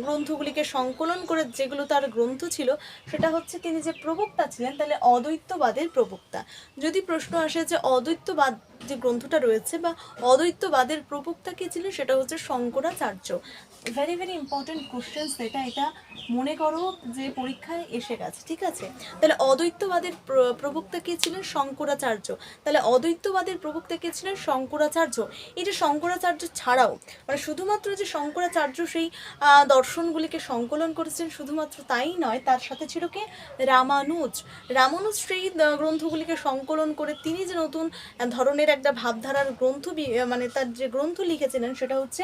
গ্রন্থগুলিকে সংকলন করে যেগুলো তার গ্রন্থ ছিল সেটা হচ্ছে তিনি যে প্রবক্তা ছিলেন, তাহলে অদ্বৈতবাদের প্রবক্তা। যদি প্রশ্ন আসে যে অদ্বৈতবাদ যে গ্রন্থটা রয়েছে বা অদ্বৈতবাদের প্রবক্তা কে ছিলেন, সেটা হচ্ছে Shankaracharya. Very very important questions, এটা মনে করো যে পরীক্ষায় এসে গেছে, ঠিক আছে। তাহলে অদ্বৈতবাদের প্রবক্তা কে ছিলেন, শঙ্করাচার্য। তাহলে অদ্বৈতবাদের প্রবক্তা কে ছিলেন, শঙ্করাচার্য। এই যে শঙ্করাচার্য ছাড়াও মানে শুধুমাত্র যে শঙ্করাচার্য সেই দর্শনগুলিকে সংকলন করেছেন শুধুমাত্র তাই নয়, তার সাথে ছিল কে, রামানুজ সেই গ্রন্থগুলিকে সংকলন করে তিনি যে নতুন ধরনের একটা ভাবধারার গ্রন্থ মানে তার যে গ্রন্থ লিখেছিলেন সেটা হচ্ছে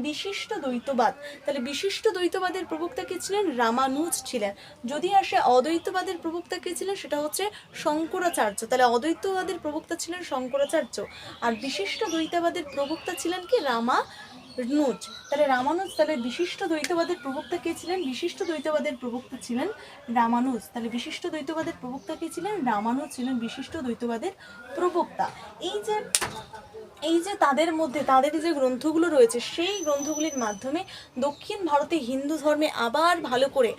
বিশিষ্ট দ্বৈতবাদ। তাহলে বিশিষ্ট দ্বৈতবাদের প্রবক্তা কে ছিলেন, রামানুজ ছিলেন। যদি আসে অদ্বৈতবাদের প্রবক্তা কে ছিলেন, সেটা হচ্ছে শঙ্করাচার্য। তাহলে অদ্বৈতবাদের প্রবক্তা ছিলেন শঙ্করাচার্য, আর বিশিষ্ট দ্বৈতবাদের প্রবক্তা ছিলেন কি, রামানুজ। তাহলে রামানুজ, তাহলে বিশিষ্ট দ্বৈতবাদের প্রবক্তা কে ছিলেন, বিশিষ্ট দ্বৈতবাদের প্রবক্তা ছিলেন রামানুজ। তাহলে বিশিষ্ট দ্বৈতবাদের প্রবক্তা কে ছিলেন, রামানুজ ছিলেন বিশিষ্ট দ্বৈতবাদের প্রবক্তা। এই যে তাদের মধ্যে তাদের যে গ্রন্থগুলো রয়েছে সেই গ্রন্থগুলির মাধ্যমে দক্ষিণ ভারতে হিন্দু ধর্মে আবার ভালো করে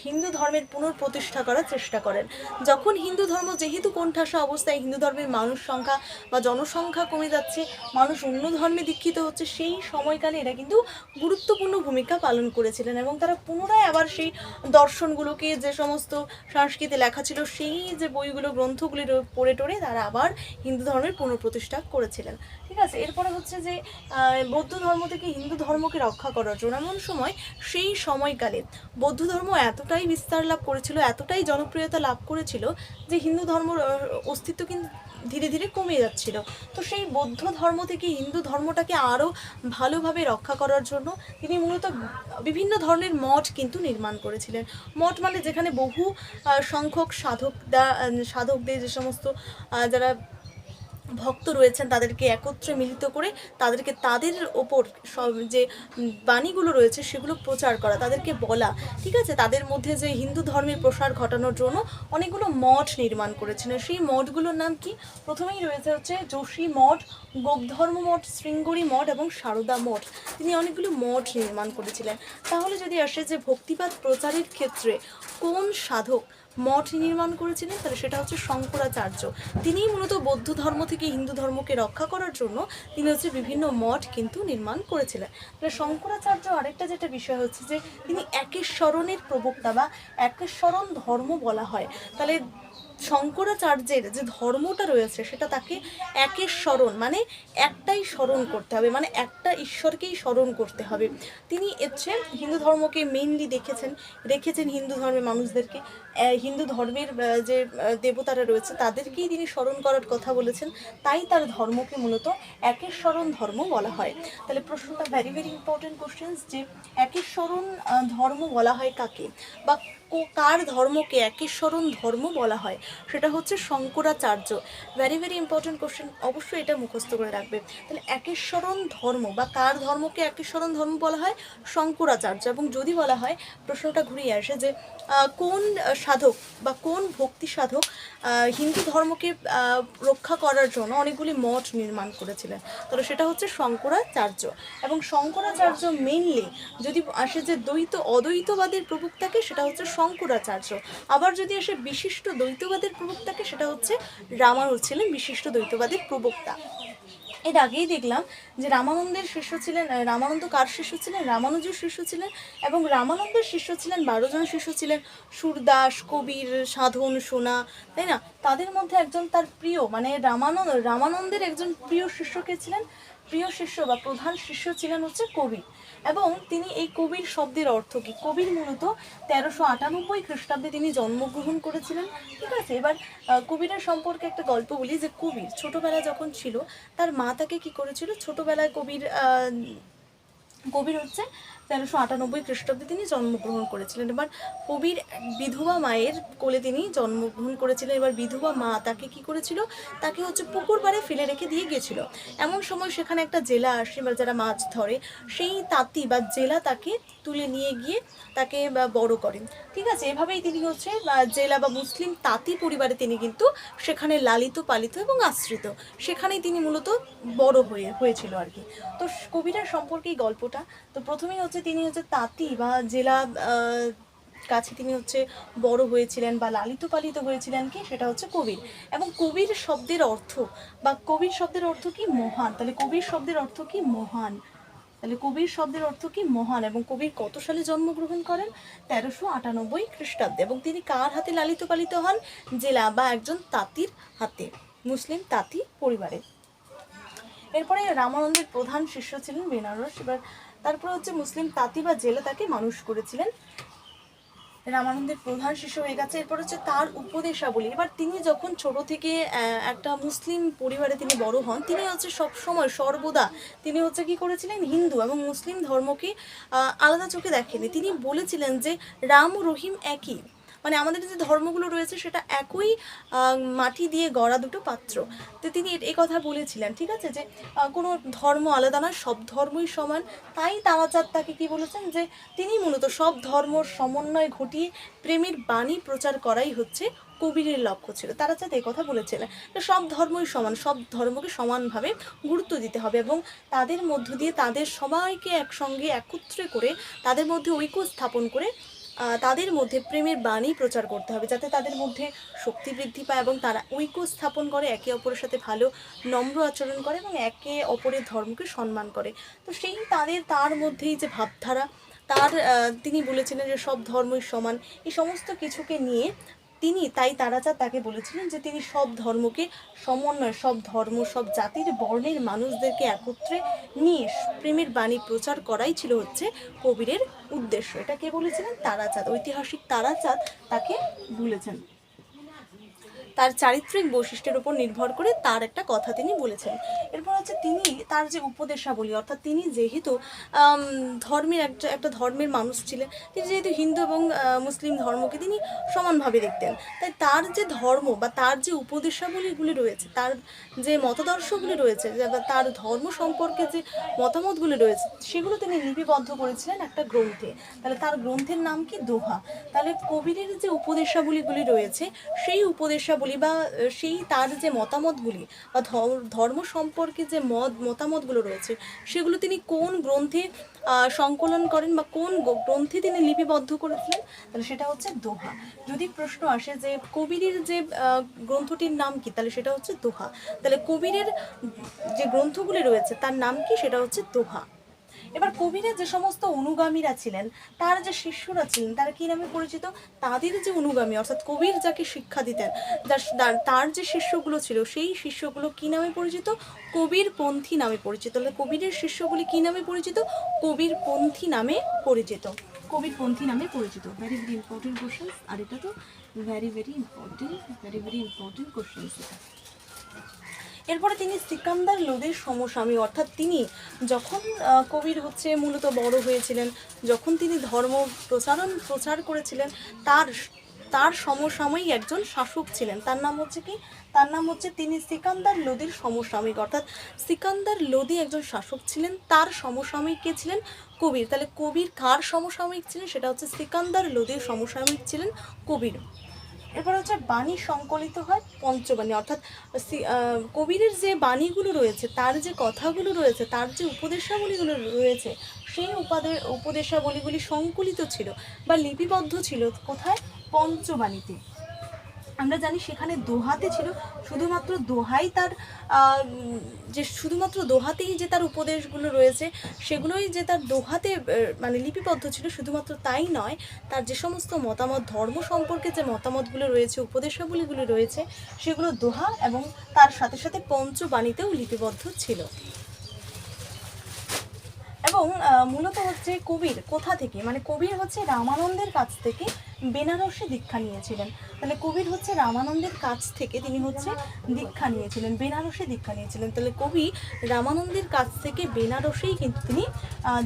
হিন্দু ধর্মের পুনঃপ্রতিষ্ঠা করার চেষ্টা করেন। যখন হিন্দু ধর্ম যেহেতু কোণঠাসা অবস্থায়, হিন্দু ধর্মের মানুষ সংখ্যা বা জনসংখ্যা কমে যাচ্ছে, মানুষ অন্য ধর্মে দীক্ষিত হচ্ছে, সেই সময়কালে এরা কিন্তু গুরুত্বপূর্ণ ভূমিকা পালন করেছিলেন এবং তারা পুনরায় আবার সেই দর্শনগুলোকে, যে সমস্ত সংস্কৃতে লেখা ছিল সেই যে বইগুলো গ্রন্থগুলি পড়ে টড়ে তারা আবার হিন্দু ধর্মের পুনঃপ্রতিষ্ঠা করেছিলেন, ঠিক আছে। এরপরে হচ্ছে যে বৌদ্ধ ধর্ম থেকে হিন্দু ধর্মকে রক্ষা করার জন্য এমন সময়, সেই সময়কালে বৌদ্ধ ধর্ম এতটাই বিস্তার লাভ করেছিল, এতটাই জনপ্রিয়তা লাভ করেছিল যে হিন্দু ধর্মের অস্তিত্ব কিন্তু ধীরে ধীরে কমে যাচ্ছিল। তো সেই বৌদ্ধ ধর্ম থেকে হিন্দু ধর্মটাকে আরও ভালোভাবে রক্ষা করার জন্য তিনি মূলত বিভিন্ন ধরনের মঠ কিন্তু নির্মাণ করেছিলেন। মঠ মানে যেখানে বহু সংখ্যক সাধকদের যে সমস্ত যারা ভক্ত রয়েছেন তাদেরকে একত্রে মিলিত করে তাদেরকে তাদের ওপর সব যে বাণীগুলো রয়েছে সেগুলো প্রচার করা, তাদেরকে বলা, ঠিক আছে। তাদের মধ্যে যে হিন্দু ধর্মের প্রসার ঘটানোর জন্য অনেকগুলো মঠ নির্মাণ করেছিলেন। সেই মঠগুলোর নাম কি, প্রথমেই রয়েছে হচ্ছে যোশী মঠ, গোপধর্ম মঠ, শৃঙ্গেরি মঠ এবং সারদা মঠ। তিনি অনেকগুলো মঠ নির্মাণ করেছিলেন। তাহলে যদি আসে যে ভক্তিবাদ প্রচারের ক্ষেত্রে কোন সাধক মঠ নির্মাণ করেছিলেন, তাহলে সেটা হচ্ছে শঙ্করাচার্য। তিনিই মূলত বৌদ্ধ ধর্ম থেকে হিন্দু ধর্মকে রক্ষা করার জন্য তিনি হচ্ছে বিভিন্ন মঠ কিন্তু নির্মাণ করেছিলেন। তাহলে শঙ্করাচার্য আরেকটা যেটা বিষয় হচ্ছে যে তিনি একেশ্বরণের প্রবক্তা বা একেশ্বরণ ধর্ম বলা হয়। তাহলে শঙ্করাচার্যের যে ধর্মটা রয়েছে সেটা তাকে একেশ্বরণ মানে একটাই স্মরণ করতে হবে, মানে একটা ঈশ্বরকেই স্মরণ করতে হবে। তিনি হচ্ছে হিন্দু ধর্মকে মেইনলি রেখেছেন হিন্দু ধর্মের মানুষদেরকে, হিন্দু ধর্মের যে দেবতারা রয়েছে তাদেরকেই তিনি স্মরণ করার কথা বলেছেন, তাই তার ধর্মকে মূলত একেশ্বরণ ধর্ম বলা হয়। তাহলে প্রশ্নটা ভেরি ভেরি ইম্পর্টেন্ট কোশ্চেন্স, যে একেশ্বরণ ধর্ম বলা হয় কাকে, বা কার ধর্মকে একেশ্বরণ ধর্ম বলা হয়, সেটা হচ্ছে Shankaracharya. Very very important question, অবশ্যই এটা মুখস্থ করে রাখবে। তাহলে একেশ্বরণ ধর্ম বা কার ধর্মকে একেশ্বরণ ধর্ম বলা হয়, শঙ্করাচার্য। এবং যদি বলা হয়, প্রশ্নটা ঘুরিয়ে আসে যে কোন সাধক বা কোন ভক্তি সাধক হিন্দু ধর্মকে রক্ষা করার জন্য অনেকগুলি মঠ নির্মাণ করেছিলেন, তাহলে সেটা হচ্ছে শঙ্করাচার্য। এবং শঙ্করাচার্য মেইনলি যদি আসে যে অদ্বৈতবাদের প্রবক্তাকে, সেটা হচ্ছে শঙ্করাচার্য। আবার যদি আসে বিশিষ্ট দ্বৈতবাদের প্রবক্তাকে, সেটা হচ্ছে রামানুজ ছিলেন বিশিষ্ট দ্বৈতবাদের প্রবক্তা। এর আগেই দেখলাম যে রামানন্দের শিষ্য ছিলেন, রামানন্দ কার শিষ্য ছিলেন, রামানুজের শিষ্য ছিলেন। এবং রামানন্দের শিষ্য ছিলেন 12 জন শিষ্য ছিলেন, সুরদাস, কবির, সাধন, সোনা, তাই না। তাদের মধ্যে একজন তার প্রিয় মানে রামানন্দের একজন প্রিয় শিষ্যকে ছিলেন, প্রিয় শিষ্য বা প্রধান শিষ্য ছিলেন হচ্ছে কবির। এবং তিনি এই কবির শব্দের অর্থ কি, কবির মূলত 1398 খ্রিস্টাব্দে তিনি জন্মগ্রহণ করেছিলেন, ঠিক আছে। এবার কবিরের সম্পর্কে একটা গল্প বলি, যে কবির ছোটবেলা যখন ছিল তার মা তাকে কি করেছিল, ছোটবেলায় কবির কবির হচ্ছে 1398 খ্রিস্টাব্দে তিনি জন্মগ্রহণ করেছিলেন। এবার কবির বিধবা মায়ের কোলে তিনি জন্মগ্রহণ করেছিলেন। এবার বিধবা মা তাকে কি করেছিল, তাকে হচ্ছে পুকুর পাড়ে ফেলে রেখে দিয়ে গিয়েছিল। এমন সময় সেখানে একটা জেলা আসে বা যারা মাছ ধরে, সেই তাঁতি বা জেলা তাকে তুলে নিয়ে গিয়ে তাকে বড় করেন। ঠিক আছে, এভাবেই তিনি হচ্ছে জেলা বা মুসলিম তাঁতি পরিবারে তিনি কিন্তু সেখানে লালিত পালিত এবং আশ্রিত, সেখানেই তিনি মূলত বড় হয়েছিল আর কি। তো কবিরার সম্পর্কে এই গল্পটা। তো প্রথমেই হচ্ছে তিনি হচ্ছে তাঁতি বা জেলা কাছে তিনি হচ্ছে বড় হয়েছিলেন বা লালিত পালিত হয়েছিলেন, কি সেটা হচ্ছে কবির। এবং কবির শব্দের অর্থ বা কবির শব্দের অর্থ কি মহান, তাহলে কবির শব্দের অর্থ কি মহান, তাহলে কবির শব্দের অর্থ কি মহান। এবং কবির কত সালে জন্মগ্রহণ করেন, 1398 খ্রিস্টাব্দে। এবং তিনি কার হাতে লালিত পালিত হন, জেলা বা একজন তাঁতির হাতে, মুসলিম তাঁতি পরিবারে। এরপরে রামানন্দের প্রধান শিষ্য ছিলেন বেনারস। এবার তারপর হচ্ছে মুসলিম তাঁতি বা জেলা তাকে মানুষ করেছিলেন, রামানন্দের প্রধান শিষ্য হয়ে গেছে। এরপর হচ্ছে তার উপদেশাবলী। এবার তিনি যখন ছোট থেকে একটা মুসলিম পরিবারে তিনি বড় হন, তিনি হচ্ছে সবসময় সর্বদা তিনি হচ্ছে কি করেছিলেন, হিন্দু এবং মুসলিম ধর্মকে আলাদা চোখে দেখেনি। তিনি বলেছিলেন যে রাম ও রহিম একই, মানে আমাদের যে ধর্মগুলো রয়েছে সেটা একই মাটি দিয়ে গড়া দুটো পাত্র। তো তিনি এই কথা বলেছিলেন, ঠিক আছে, যে কোনো ধর্ম আলাদা নয়, সব ধর্মই সমান। তাই তারাচাঁদ তাকে কি বলেছেন, যে তিনি মূলত সব ধর্মর সমন্বয় ঘটিয়ে প্রেমের বাণী প্রচার করাই হচ্ছে কবিরের লক্ষ্য ছিল। তারাচাঁদ এই কথা বলেছিলেন যে সব ধর্মই সমান, সব ধর্মকে সমানভাবে গুরুত্ব দিতে হবে এবং তাদের মধ্য দিয়ে তাদের সবাইকে একসঙ্গে একত্রে করে তাদের মধ্যে ঐক্য স্থাপন করে তাদের মধ্যে প্রেমের বাণী প্রচার করতে হবে, যাতে তাদের মধ্যে শক্তি বৃদ্ধি পায় এবং তারা ঐক্য স্থাপন করে, একে অপরের সাথে ভালো নম্র আচরণ করে এবং একে অপরের ধর্মকে সম্মান করে। তো সেই তার মধ্যেই যে ভাবধারা, তিনি বলেছিলেন যে সব ধর্মই সমান, এই সমস্ত কিছুকে নিয়ে তাই তারাচাঁদ তাকে বলেছিলেন যে তিনি সব ধর্মকে সমন্বয়, সব ধর্ম সব জাতির বর্ণের মানুষদেরকে একত্রে নিয়ে প্রেমের বাণী প্রচার করাই ছিল হচ্ছে কবিরের উদ্দেশ্য। এটা কে বলেছিলেন, তারাচাঁদ। ঐতিহাসিক তারাচাঁদ তাকে বলেছেন। তার চারিত্রিক বৈশিষ্ট্যের উপর নির্ভর করে তার একটা কথা তিনি বলেছেন। এরপর হচ্ছে তিনি তার যে উপদেশাবলী, অর্থাৎ তিনি যেহেতু ধর্মের একটা ধর্মের মানুষ ছিলেন, তিনি যেহেতু হিন্দু এবং মুসলিম ধর্মকে তিনি সমানভাবে দেখতেন, তাই তার যে ধর্ম বা তার যে উপদেশাবলীগুলি রয়েছে, তার যে মতাদর্শগুলি রয়েছে, তার ধর্ম সম্পর্কে যে মতামতগুলি রয়েছে, সেগুলো তিনি লিপিবদ্ধ করেছিলেন একটা গ্রন্থে। তাহলে তার গ্রন্থের নাম কি, দোহা। তাহলে কবিরের যে উপদেশাবলীগুলি রয়েছে, সেই উপদেশাবলী বা সেই তার যে মতামতগুলি বা ধর্ম সম্পর্কে যে মতামতগুলো রয়েছে, সেগুলো তিনি কোন গ্রন্থে সংকলন করেন বা কোন গ্রন্থে তিনি লিপিবদ্ধ করেছিলেন, তাহলে সেটা হচ্ছে দোহা। যদি প্রশ্ন আসে যে কবিরের যে গ্রন্থটির নাম কি, তাহলে সেটা হচ্ছে দোহা। তাহলে কবিরের যে গ্রন্থগুলি রয়েছে তার নাম কি, সেটা হচ্ছে দোহা। এবার কবিরের যে সমস্ত অনুগামীরা ছিলেন, তার যে শিষ্যরা ছিলেন, তারা কি নামে পরিচিত, তাদের যে অনুগামী অর্থাৎ কবির যাকে শিক্ষা দিতেন, তার যে শিষ্যগুলো ছিল, সেই শিষ্যগুলো কি নামে পরিচিত, কবির পন্থী নামে পরিচিত। তাহলে কবিরের শিষ্যগুলি কি নামে পরিচিত, কবির পন্থী নামে পরিচিত, কবির পন্থী নামে পরিচিত। ভেরি ভেরি ইম্পর্টেন্ট কোশ্চেন, আর এটা তো ভেরি ভেরি ইম্পর্টেন্ট কোশ্চেন। এরপরে তিনি সিকান্দার লোদির সমসাময়ী, অর্থাৎ তিনি যখন কবির হচ্ছে মূলত বড় হয়েছিলেন, যখন তিনি ধর্ম প্রচার করেছিলেন, তার সমসাময়িক একজন শাসক ছিলেন। তার নাম হচ্ছে কি, তার নাম হচ্ছে তিনি সিকান্দার লোদির সমসাময়িক, অর্থাৎ সিকান্দার লোদি একজন শাসক ছিলেন, তার সমসাময়িক কে ছিলেন, কবির। তাহলে কবির কার সমসাময়িক ছিলেন, সেটা হচ্ছে সিকান্দার লোদির সমসাময়িক ছিলেন কবির। এরপর হচ্ছে বাণী সংকলিত হয় পঞ্চবাণী, অর্থাৎ কবিরের যে বাণীগুলো রয়েছে, তার যে কথাগুলো রয়েছে, তার যে উপদেশাবলীগুলো রয়েছে, সেই উপদেশাবলীগুলি সংকলিত ছিল বা লিপিবদ্ধ ছিল কোথায়, পঞ্চবাণীতে। আমরা জানি সেখানে দোহাতে ছিল, শুধুমাত্র দোহাই তার শুধুমাত্র দোহাতেই যে তার উপদেশগুলো রয়েছে, সেগুলোই যে তার দোহাতে মানে লিপিবদ্ধ ছিল, শুধুমাত্র তাই নয়, তার যে সমস্ত মতামত, ধর্ম সম্পর্কে যে মতামতগুলো রয়েছে, উপদেশাবলীগুলো রয়েছে, সেগুলো দোহা এবং তার সাথে সাথে পঞ্চবাণীতেও লিপিবদ্ধ ছিল। এবং এবং মূলত হচ্ছে কবির কোথা থেকে, মানে কবির হচ্ছে রামানন্দের কাছ থেকে বেনারসে দীক্ষা নিয়েছিলেন। তাহলে কবির হচ্ছে রামানন্দের কাছ থেকে তিনি হচ্ছে দীক্ষা নিয়েছিলেন, বেনারসে দীক্ষা নিয়েছিলেন। তাহলে কবি রামানন্দের কাছ থেকে বেনারসেই কিন্তু তিনি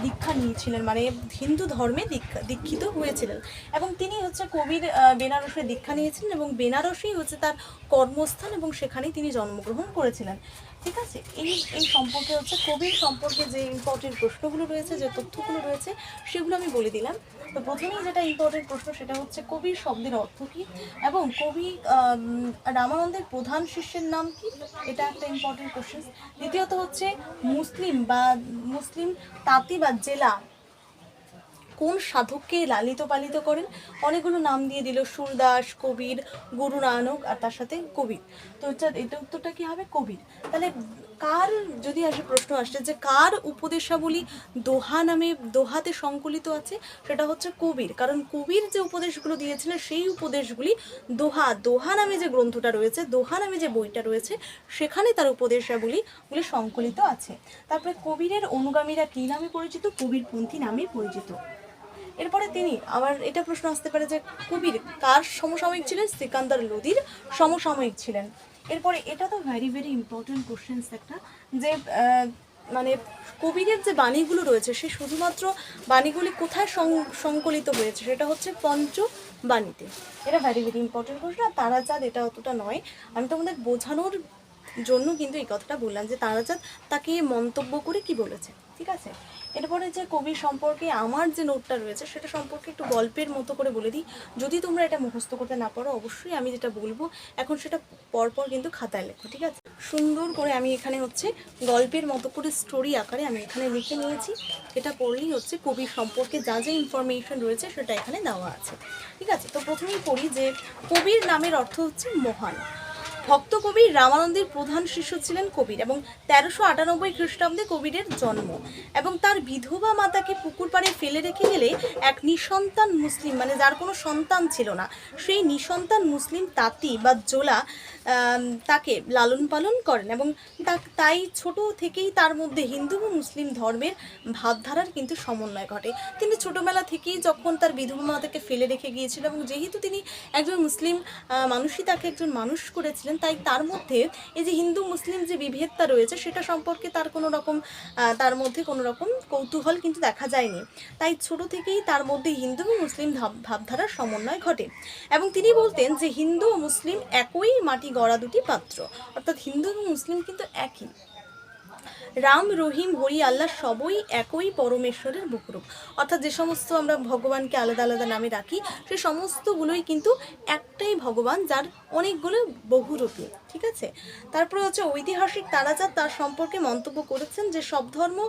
দীক্ষা নিয়েছিলেন, মানে হিন্দু ধর্মে দীক্ষিত হয়েছিলেন। এবং তিনি হচ্ছে কবির বেনারসে দীক্ষা নিয়েছিলেন এবং বেনারসেই হচ্ছে তার কর্মস্থান এবং সেখানেই তিনি জন্মগ্রহণ করেছিলেন। ঠিক আছে, এই সম্পর্কে হচ্ছে কবির সম্পর্কে যে ইম্পর্টেন্ট প্রশ্নগুলো রয়েছে, যে তথ্যগুলো রয়েছে, সেগুলো আমি বলে দিলাম। তো প্রথমেই যেটা ইম্পর্টেন্ট প্রশ্ন সেটা হচ্ছে কবির শব্দের অর্থ কী এবং কবি রামানন্দের প্রধান শিষ্যের নাম কি, এটা একটা ইম্পর্টেন্ট কোশ্চেন। দ্বিতীয়ত হচ্ছে মুসলিম তাঁতি বা জেলা কোন সাধককে লালিত পালিত করেন। অনেকগুলো নাম দিয়ে দিল, সুরদাস, কবির, গুরু নানক আর তার সাথে কবির। তো এটা উত্তরটা কি হবে? কবির। তাহলে কার, যদি আসে প্রশ্ন আসছে যে কার উপদেশাবলী দোহা নামে, দোহাতে সংকলিত আছে, সেটা হচ্ছে কবির। কারণ কবির যে উপদেশগুলো দিয়েছিলেন সেই উপদেশগুলি দোহা নামে যে গ্রন্থটা রয়েছে, দোহা নামে যে বইটা রয়েছে, সেখানে তার উপদেশাবলীগুলি সংকলিত আছে। তারপরে কবিরের অনুগামীরা কী নামে পরিচিত? কবিরপন্থী নামে পরিচিত। এরপরে তিনি আবার এটা প্রশ্ন আসতে পারে যে কবির কার সমসাময়িক ছিলেন? সিকান্দার লোদির সমসাময়িক ছিলেন। এরপরে এটা তো ভেরি ভেরি ইম্পর্টেন্ট কোশ্চেন্স একটা, যে মানে কবিরের যে বাণীগুলো রয়েছে সে শুধুমাত্র বাণীগুলি কোথায় সংকলিত হয়েছে, সেটা হচ্ছে পঞ্চবাণীতে। এটা ভেরি ভেরি ইম্পর্টেন্ট কোশ্চেন। আর তারাচাঁদ এটা অতটা নয়, আমি তোমাদের বোঝানোর জন্য কিন্তু এই কথাটা বললাম যে তারাচাঁদ তাকে মন্তব্য করে কি বলেছে। ঠিক আছে, এরপরে যে কবি সম্পর্কে আমার যে নোটটা রয়েছে সেটা সম্পর্কে একটু গল্পের মতো করে বলে দিই। যদি তোমরা এটা মুখস্থ করতে না পারো, অবশ্যই আমি যেটা বলবো এখন সেটা পরপর কিন্তু খাতায় লেখো। ঠিক আছে, সুন্দর করে আমি এখানে হচ্ছে গল্পের মতো করে স্টোরি আকারে আমি এখানে লিখে নিয়েছি। এটা পড়লেই হচ্ছে কবির সম্পর্কে যা যা ইনফরমেশন রয়েছে সেটা এখানে দেওয়া আছে। ঠিক আছে, তো প্রথমেই পড়ি যে কবির নামের অর্থ হচ্ছে মহান। ভক্ত কবি রামানন্দের প্রধান শিষ্য ছিলেন কবির এবং 1398 খ্রিস্টাব্দে কবিরের জন্ম। এবং তার বিধবা মাতাকে পুকুর পাড়ে ফেলে রেখে গেলে এক নিঃসন্তান মুসলিম, মানে যার কোনো সন্তান ছিল না, সেই নিঃসন্তান মুসলিম তাঁতি বা জোলা তাকে লালন পালন করেন এবং তাই ছোট থেকেই তার মধ্যে হিন্দু ও মুসলিম ধর্মের ভাবধারার কিন্তু সমন্বয় ঘটে। তিনি ছোটবেলা থেকেই যখন তার বিধবা মাতাকে ফেলে রেখে গিয়েছিল এবং যেহেতু তিনি একজন মুসলিম মানুষই তাকে একজন মানুষ করেছিলেন, তাই তার মধ্যে এই যে হিন্দু মুসলিম যে বিভেদটা রয়েছে সেটা সম্পর্কে তার মধ্যে কোনো রকম কৌতূহল কিন্তু দেখা যায়নি। তাই ছোট থেকেই তার মধ্যে হিন্দু ও মুসলিম ভাবধারার সমন্বয় ঘটে এবং তিনি বলতেন যে হিন্দু ও মুসলিম একই মাটি গড়া দুটি পাত্র, অর্থাৎ হিন্দু এবং মুসলিম কিন্তু একই। রাম, রহিম, হরি, আল্লাহ সবই একই পরমেশ্বরের বহুরূপ, অর্থাৎ যে সমস্ত আমরা ভগবানকে আলাদা আলাদা নামে রাখি সে সমস্তগুলোই কিন্তু একটাই ভগবান, যার অনেকগুলো বহুরূপী। ঠিক আছে, তারপরে হচ্ছে ঐতিহাসিক তারাচাঁদ তার সম্পর্কে মন্তব্য করেছেন যে সব ধর্ম,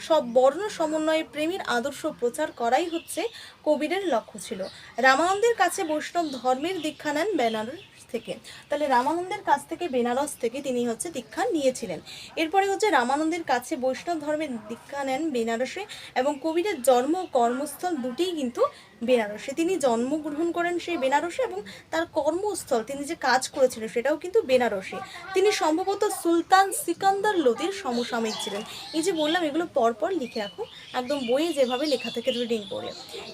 সব বর্ণ সমন্বয়ে প্রেমের আদর্শ প্রচার করাই হচ্ছে কবিরের লক্ষ্য ছিল। রামানন্দের কাছে বৈষ্ণব ধর্মের দীক্ষা নেন বেনারস থেকে। তাহলে রামানন্দের কাছ থেকে, বেনারস থেকে তিনি হচ্ছে দীক্ষা নিয়েছিলেন। এরপরে হচ্ছে রামানন্দের কাছে বৈষ্ণব ধর্মের দীক্ষা নেন বেনারসে এবং কবিরের জন্ম ও কর্মস্থল দুটিই কিন্তু বেনারসে। তিনি জন্মগ্রহণ করেন সেই বেনারসে এবং তার কর্মস্থল, তিনি যে কাজ করেছিলেন সেটাও কিন্তু বেনারসে। তিনি সম্ভবত সুলতান সিকান্দার লোদির সমসাময়িক ছিলেন। এই যে বললাম এগুলো পরপর লিখে রাখো, একদম বইয়ে যেভাবে লেখা থেকে রিডিং করে।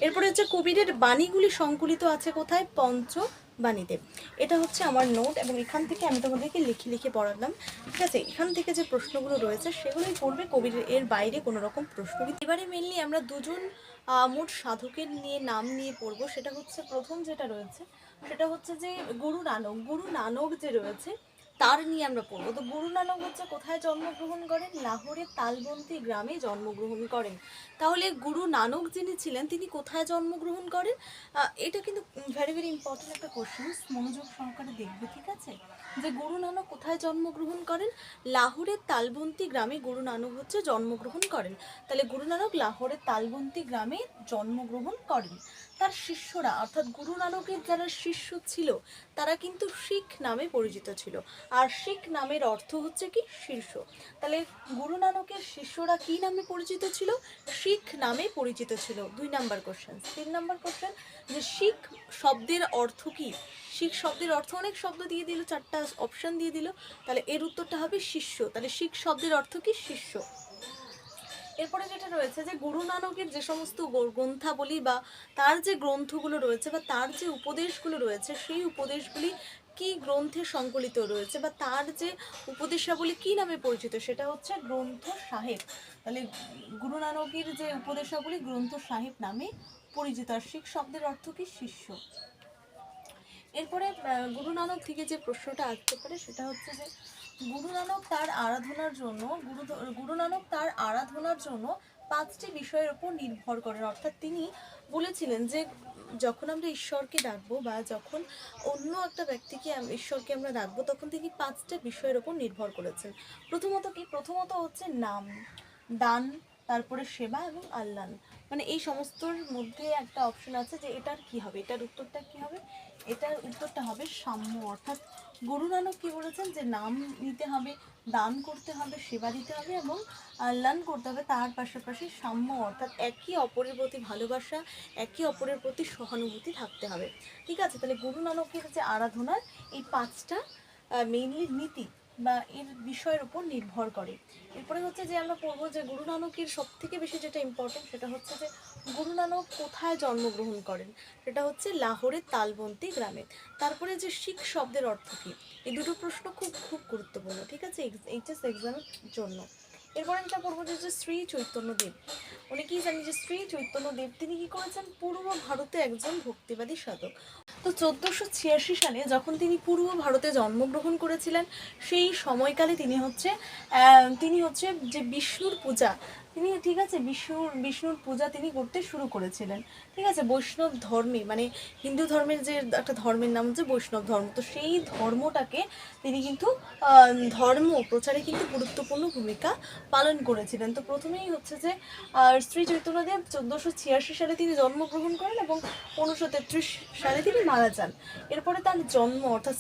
এরপরে হচ্ছে কবিরের বাণীগুলি সংকলিত আছে কোথায়? পঞ্চবাণীতে। এটা হচ্ছে আমার নোট এবং এখান থেকে আমি তোমাদেরকে লিখে লিখে পড়ালাম। ঠিক আছে, এখান থেকে যে প্রশ্নগুলো রয়েছে সেগুলোই পড়বে, কবির এর বাইরে কোনো রকম প্রশ্ন। এবারে মেনলি আমরা দুজন মোট সাধকের নাম নিয়ে পড়বো। সেটা হচ্ছে প্রথম যেটা রয়েছে সেটা হচ্ছে যে গুরু নানক যে রয়েছে তার নিয়ে আমরা পড়বো। তো গুরু নানক হচ্ছে কোথায় জন্মগ্রহণ করেন? লাহোরের তালবন্তি গ্রামে জন্মগ্রহণ করেন। তাহলে গুরু নানক যিনি ছিলেন তিনি কোথায় জন্মগ্রহণ করেন? এটা কিন্তু ভেরি ভেরি ইম্পর্টেন্ট একটা কোশ্চেন, মনোযোগ সহকারে দেখবে। ঠিক আছে, যে গুরু নানক কোথায় জন্মগ্রহণ করেন? লাহোরের তালবন্তি গ্রামে গুরু নানক হচ্ছে জন্মগ্রহণ করেন। তাহলে গুরু নানক লাহোরের তালবন্তি গ্রামে জন্মগ্রহণ করেন। তার শিষ্যরা, অর্থাৎ গুরু নানকের যারা শিষ্য ছিল তারা কিন্তু শিখ নামে পরিচিত ছিল, আর শিখ নামের অর্থ হচ্ছে কি? শীর্ষ। তাহলে গুরু নানকের শিষ্যরা কি নামে পরিচিত ছিল? শিখ নামে পরিচিত ছিল। 2 নাম্বার কোশ্চেন। 3 নাম্বার কোশ্চেন, যে শিখ শব্দের অর্থ কি? শিখ শব্দের অর্থ অনেক শব্দ দিয়ে দিল, 4টা অপশন দিয়ে দিল, তাহলে এর উত্তরটা হবে শিষ্য। তাহলে শিখ শব্দের অর্থ কি? শিষ্য। এরপরে যেটা রয়েছে যে গুরু নানকের যে সমস্ত গ্রন্থাবলী বা তার যে গ্রন্থগুলো রয়েছে বা তার যে উপদেশগুলো রয়েছে সেই উপদেশগুলি কি গ্রন্থে সংকলিত রয়েছে বা তার যে উপদেশাবলী কি নামে পরিচিত সেটা হচ্ছে গ্রন্থ সাহেব। তাহলে গুরু নানকের যে উপদেশাবলী গ্রন্থ সাহেব নামে পরিচিত। আর শিখ শব্দের অর্থ কি? শিষ্য। এরপরে গুরু নানক থেকে যে প্রশ্নটা আসতে পারে সেটা হচ্ছে যে গুরু নানক তার আরাধনার জন্য গুরু নানক তার আরাধনার জন্য 5টি বিষয়ের উপর নির্ভর করেন। অর্থাৎ তিনি বলেছিলেন যে যখন আমরা ঈশ্বরকে ডাকবো বা যখন অন্য একটা ব্যক্তিকে ঈশ্বরকে আমরা ডাকবো তখন তিনি 5টা বিষয়ের উপর নির্ভর করেছেন। প্রথমত কি? প্রথমত হচ্ছে নাম, দান, তারপরে সেবা এবং আল্লাহ। মানে এই সমস্তর মধ্যে একটা অপশন আছে যে এটার কি হবে, এটার উত্তরটা কি হবে? এটার উত্তরটা হবে সাম্য। অর্থাৎ গুরু নানক কি বলেছেন যে নাম নিতে হবে, দান করতে হবে, সেবা দিতে হবে এবং আল্লাহ করতে হবে, তার পাশাপাশি সাম্য অর্থাৎ একে অপরের প্রতি ভালোবাসা, একে অপরের প্রতি সহানুভূতি থাকতে হবে। ঠিক আছে, তাহলে গুরু নানকের যে আরাধনার এই 5টা মেইনলি নীতি বা এর বিষয়ের উপর নির্ভর করে। এরপরে হচ্ছে যে আমরা পড়বো যে গুরু নানকের সব থেকে বেশি যেটা ইম্পর্টেন্ট সেটা হচ্ছে যে গুরু নানক কোথায় জন্মগ্রহণ করেন, সেটা হচ্ছে লাহোরের তালবন্তি গ্রামে। তারপরে যে শিখ শব্দের অর্থ কী, এই দুটো প্রশ্ন খুব খুব গুরুত্বপূর্ণ, ঠিক আছে, এইচএস এক্সামের জন্য। এরপরে যেটা পড়বো যে শ্রী চৈতন্যদেব, অনেকেই জানি যে শ্রী চৈতন্যদেব তিনি কি করেছেন? পূর্ব ভারতে একজন ভক্তিবাদী সাধক। তো 1486 সালে যখন তিনি পূর্ব ভারতে জন্মগ্রহণ করেছিলেন সেই সময়কালে তিনি হচ্ছে যে বিষ্ণুর পূজা তিনি, ঠিক আছে, বিষ্ণুর পূজা তিনি করতে শুরু করেছিলেন। ঠিক আছে, বৈষ্ণব ধর্মে মানে হিন্দু ধর্মের যে একটা ধর্মের নাম হচ্ছে বৈষ্ণব ধর্ম, তো সেই ধর্মটাকে তিনি কিন্তু ধর্ম প্রচারে কিন্তু গুরুত্বপূর্ণ ভূমিকা পালন করেছিলেন। তো প্রথমেই হচ্ছে যে শ্রী চৈতন্যদেব 1486 সালে তিনি জন্মগ্রহণ করেন এবং 1533 সালে তিনি মারা যান। এরপরে তার জন্ম অর্থাৎ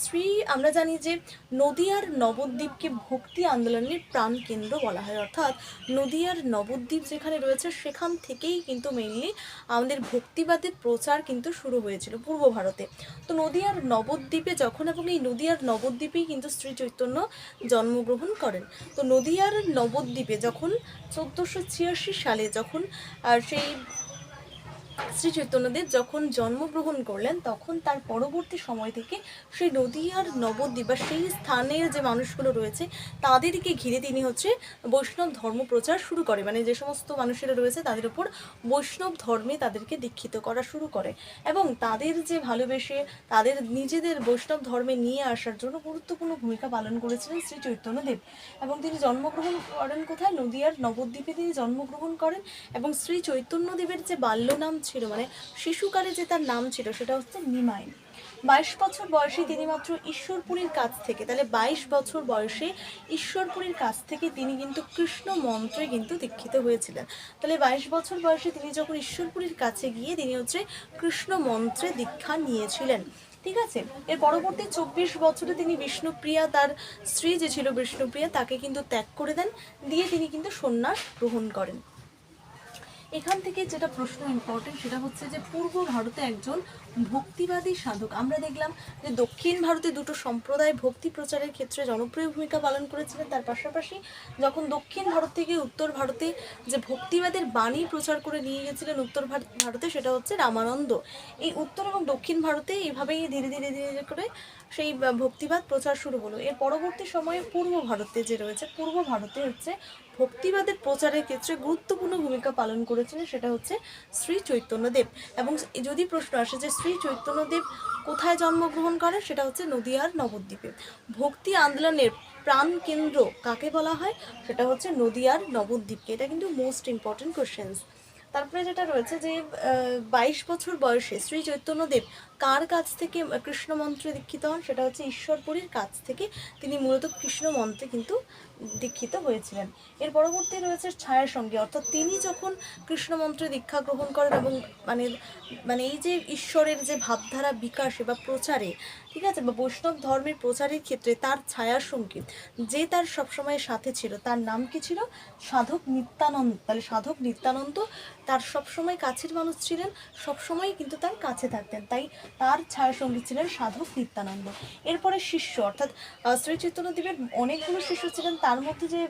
আমরা জানি যে নদিয়ার নবদ্বীপকে ভক্তি আন্দোলনের প্রাণ কেন্দ্র বলা হয়। অর্থাৎ নদিয়ার নবদ্বীপ যেখানে রয়েছে সেখান থেকেই কিন্তু মেইনলি আমাদের ভক্তিবাদের প্রচার কিন্তু শুরু হয়েছিল পূর্ব ভারতে। তো নদিয়ার নবদ্বীপে যখন এবং এই নদিয়ার নবদ্বীপেই কিন্তু শ্রী চৈতন্য জন্মগ্রহণ করেন। তো নদিয়ার নবদ্বীপে যখন 1486 সালে যখন সেই শ্রী চৈতন্যদেব যখন জন্মগ্রহণ করলেন তখন তার পরবর্তী সময় থেকে সেই নদিয়ার নবদ্বীপ বা সেই স্থানের যে মানুষগুলো রয়েছে তাদেরকে ঘিরে তিনি হচ্ছে বৈষ্ণব ধর্ম প্রচার শুরু করে। মানে যে সমস্ত মানুষেরা রয়েছে তাদের উপর বৈষ্ণব ধর্মে তাদেরকে দীক্ষিত করা শুরু করে এবং তাদের যে ভালোবেসে তাদের নিজেদের বৈষ্ণব ধর্মে নিয়ে আসার জন্য গুরুত্বপূর্ণ ভূমিকা পালন করেছিলেন শ্রী চৈতন্যদেব। এবং তিনি জন্মগ্রহণ করেন কোথায়? নদিয়ার নবদ্বীপে তিনি জন্মগ্রহণ করেন। এবং শ্রী চৈতন্যদেবের যে বাল্য নাম ছিল মানে শিশুকালে যে তার নাম ছিল সেটা হচ্ছে নিমাই। 22 বছর বয়সে তিনি মাত্র ঈশ্বরপুরীর কাছ থেকে, তাহলে 22 বছর বয়সে ঈশ্বরপুরীর কাছ থেকে তিনি কিন্তু কৃষ্ণ মন্ত্রে কিন্তু দীক্ষিত হয়েছিলেন। তাহলে 22 বছর বয়সে তিনি যখন ঈশ্বরপুরীর কাছে গিয়ে তিনি হচ্ছে কৃষ্ণ মন্ত্রে দীক্ষা নিয়েছিলেন। ঠিক আছে, এর পরবর্তী 24 বছরে তিনি বিষ্ণুপ্রিয়া তার স্ত্রী যে ছিল বিষ্ণুপ্রিয়া তাকে কিন্তু ত্যাগ করে দেন, দিয়ে তিনি কিন্তু সন্ন্যাস গ্রহণ করেন। এখান থেকে যেটা প্রশ্ন ইম্পর্টেন্ট সেটা হচ্ছে যে পূর্ব ভারতে একজন ভক্তিবাদী সাধক। আমরা দেখলাম যে দক্ষিণ ভারতে দুটো সম্প্রদায় ভক্তি প্রচারের ক্ষেত্রে জনপ্রিয় ভূমিকা পালন করেছিলেন, তার পাশাপাশি যখন দক্ষিণ ভারত থেকে উত্তর ভারতে যে ভক্তিবাদের বাণী প্রচার করে নিয়ে গেছিলেন উত্তর ভারতে সেটা হচ্ছে রামানন্দ। এই উত্তর এবং দক্ষিণ ভারতে এইভাবেই ধীরে ধীরে ধীরে করে সেই ভক্তিবাদ প্রচার শুরু হলো। এর পরবর্তী সময়ে পূর্ব ভারতে যে রয়েছে পূর্ব ভারতে হচ্ছে ভক্তিবাদের প্রচারের ক্ষেত্রে গুরুত্বপূর্ণ ভূমিকা পালন করেছিলেন সেটা হচ্ছে শ্রী চৈতন্যদেব। এবং যদি প্রশ্ন আসে যে শ্রী চৈতন্যদেব কোথায় জন্মগ্রহণ করেন সেটা হচ্ছে নদিয়ার নবদ্বীপে। ভক্তি আন্দোলনের প্রাণ কেন্দ্র কাকে বলা হয় সেটা হচ্ছে নদিয়ার নবদ্বীপকে। এটা কিন্তু মোস্ট ইম্পর্টেন্ট কোশ্চেন্স। তারপরে যেটা রয়েছে যে 22 বছর বয়সে শ্রী চৈতন্যদেব কার কাছ থেকে কৃষ্ণ মন্ত্রে দীক্ষিত হন সেটা হচ্ছে ঈশ্বরপুরীর কাছ থেকে তিনি মূলত কৃষ্ণ মন্ত্রে কিন্তু দীক্ষিত হয়েছিলেন। এর পরবর্তী রয়েছে ছায়ার সঙ্গে, অর্থাৎ তিনি যখন কৃষ্ণ মন্ত্রে দীক্ষা গ্রহণ করেন এবং মানে মানে এই যে ঈশ্বরের যে ভাবধারা বিকাশে বা প্রচারে ঠিক আছে, বা বৈষ্ণব ধর্মের প্রচারের ক্ষেত্রে তার ছায়া সঙ্গী যে তার সবসময় সাথে ছিল, তার নাম কি ছিল? সাধক নিত্যানন্দ। তাহলে সাধক নিত্যানন্দ তার সবসময় কাছের মানুষ ছিলেন, সবসময় কিন্তু তার কাছে থাকতেন, তাই তার ছায়া সঙ্গী ছিলেন সাধক নিত্যানন্দ। এরপরে শিষ্য, অর্থাৎ শ্রী চৈতন্যদেবের অনেকগুলো শিষ্য ছিলেন, তার মধ্যে যে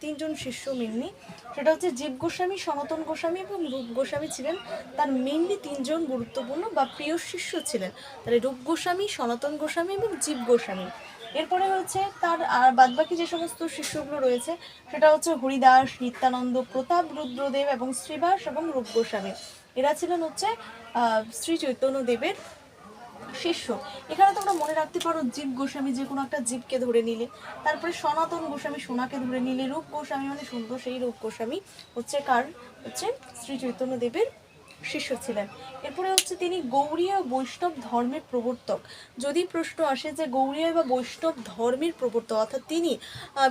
তিনজন শিষ্য মেনলি, সেটা হচ্ছে জীব গোস্বামী, সনাতন গোস্বামী এবং রূপ গোস্বামী ছিলেন তার মেনলি তিনজন গুরুত্বপূর্ণ বা প্রিয় শিষ্য ছিলেন। তাহলে রূপ গোস্বামী, সনাতন গোস্বামী এবং জীব গোস্বামী। এরপরে হচ্ছে তার বাদবাকি যে সমস্ত শিষ্যগুলো রয়েছে সেটা হচ্ছে হরিদাস, নিত্যানন্দ, প্রতাপ রুদ্রদেব এবং শ্রীবাস এবং রূপ গোস্বামী। এরা ছিলেন হচ্ছে শ্রী চৈতন্যদেবের শিষ্য। এখানে তোমরা মনে রাখতে পারো জীব গোস্বামী যে কোনো একটা জীবকে ধরে নিলে, তারপরে সনাতন গোস্বামী সোনাকে ধরে নিলে, রূপ গোস্বামী মানে সুন্দর, সেই রূপ গোস্বামী হচ্ছে কার? হচ্ছে শ্রী চৈতন্যদেবের শিষ্য ছিলেন। এরপরে হচ্ছে তিনি গৌড়ীয় বৈষ্ণব ধর্মের প্রবর্তক। যদি প্রশ্ন আসে যে গৌড়ীয় বা বৈষ্ণব ধর্মের প্রবর্তক, অর্থাৎ তিনি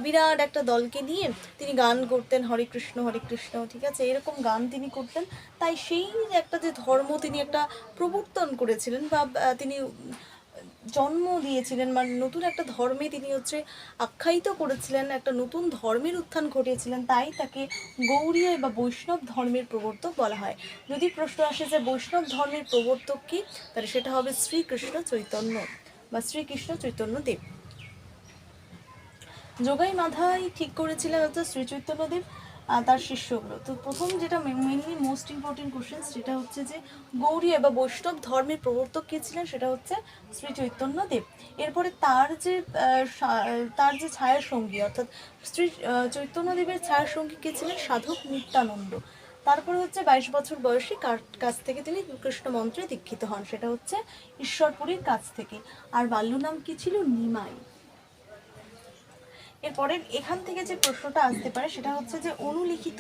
বিরাট একটা দলকে নিয়ে তিনি গান করতেন, হরে কৃষ্ণ হরে কৃষ্ণ, ঠিক আছে, এরকম গান তিনি করতেন। তাই সেই একটা যে ধর্ম তিনি একটা প্রবর্তন করেছিলেন বা তিনি জন্ম দিয়েছিলেন, মানে নতুন একটা ধর্মে তিনি হচ্ছে আখ্যায়িত করেছিলেন, একটা নতুন ধর্মের উত্থান ঘটিয়েছিলেন, তাই তাকে গৌড়ীয় বা বৈষ্ণব ধর্মের প্রবর্তক বলা হয়। যদি প্রশ্ন আসে যে বৈষ্ণব ধর্মের প্রবর্তক কি, তাহলে সেটা হবে শ্রীকৃষ্ণ চৈতন্য বা শ্রীকৃষ্ণ চৈতন্যদেব। যোগাই মাধাই ঠিক করেছিলেন হচ্ছে শ্রী চৈতন্যদেব তার শিষ্যগুলো। তো প্রথম যেটা মেনলি মোস্ট ইম্পর্টেন্ট কোশ্চেন, সেটা হচ্ছে যে গৌড়ীয় বা বৈষ্ণব ধর্মের প্রবর্তক কে ছিলেন, সেটা হচ্ছে শ্রী চৈতন্যদেব। এরপরে তার যে ছায়া সঙ্গী, অর্থাৎ শ্রী চৈতন্যদেবের ছায়া সঙ্গী কে ছিলেন? সাধক নিত্যানন্দ। তারপরে হচ্ছে 22 বছর বয়সী কাছ থেকে তিনি কৃষ্ণ মন্ত্রে দীক্ষিত হন, সেটা হচ্ছে ঈশ্বরপুরীর কাছ থেকে। আর বাল্য নাম কি ছিল? নিমাই। এরপরে এখান থেকে যে প্রশ্নটা আসতে পারে সেটা হচ্ছে যে অনুলিখিত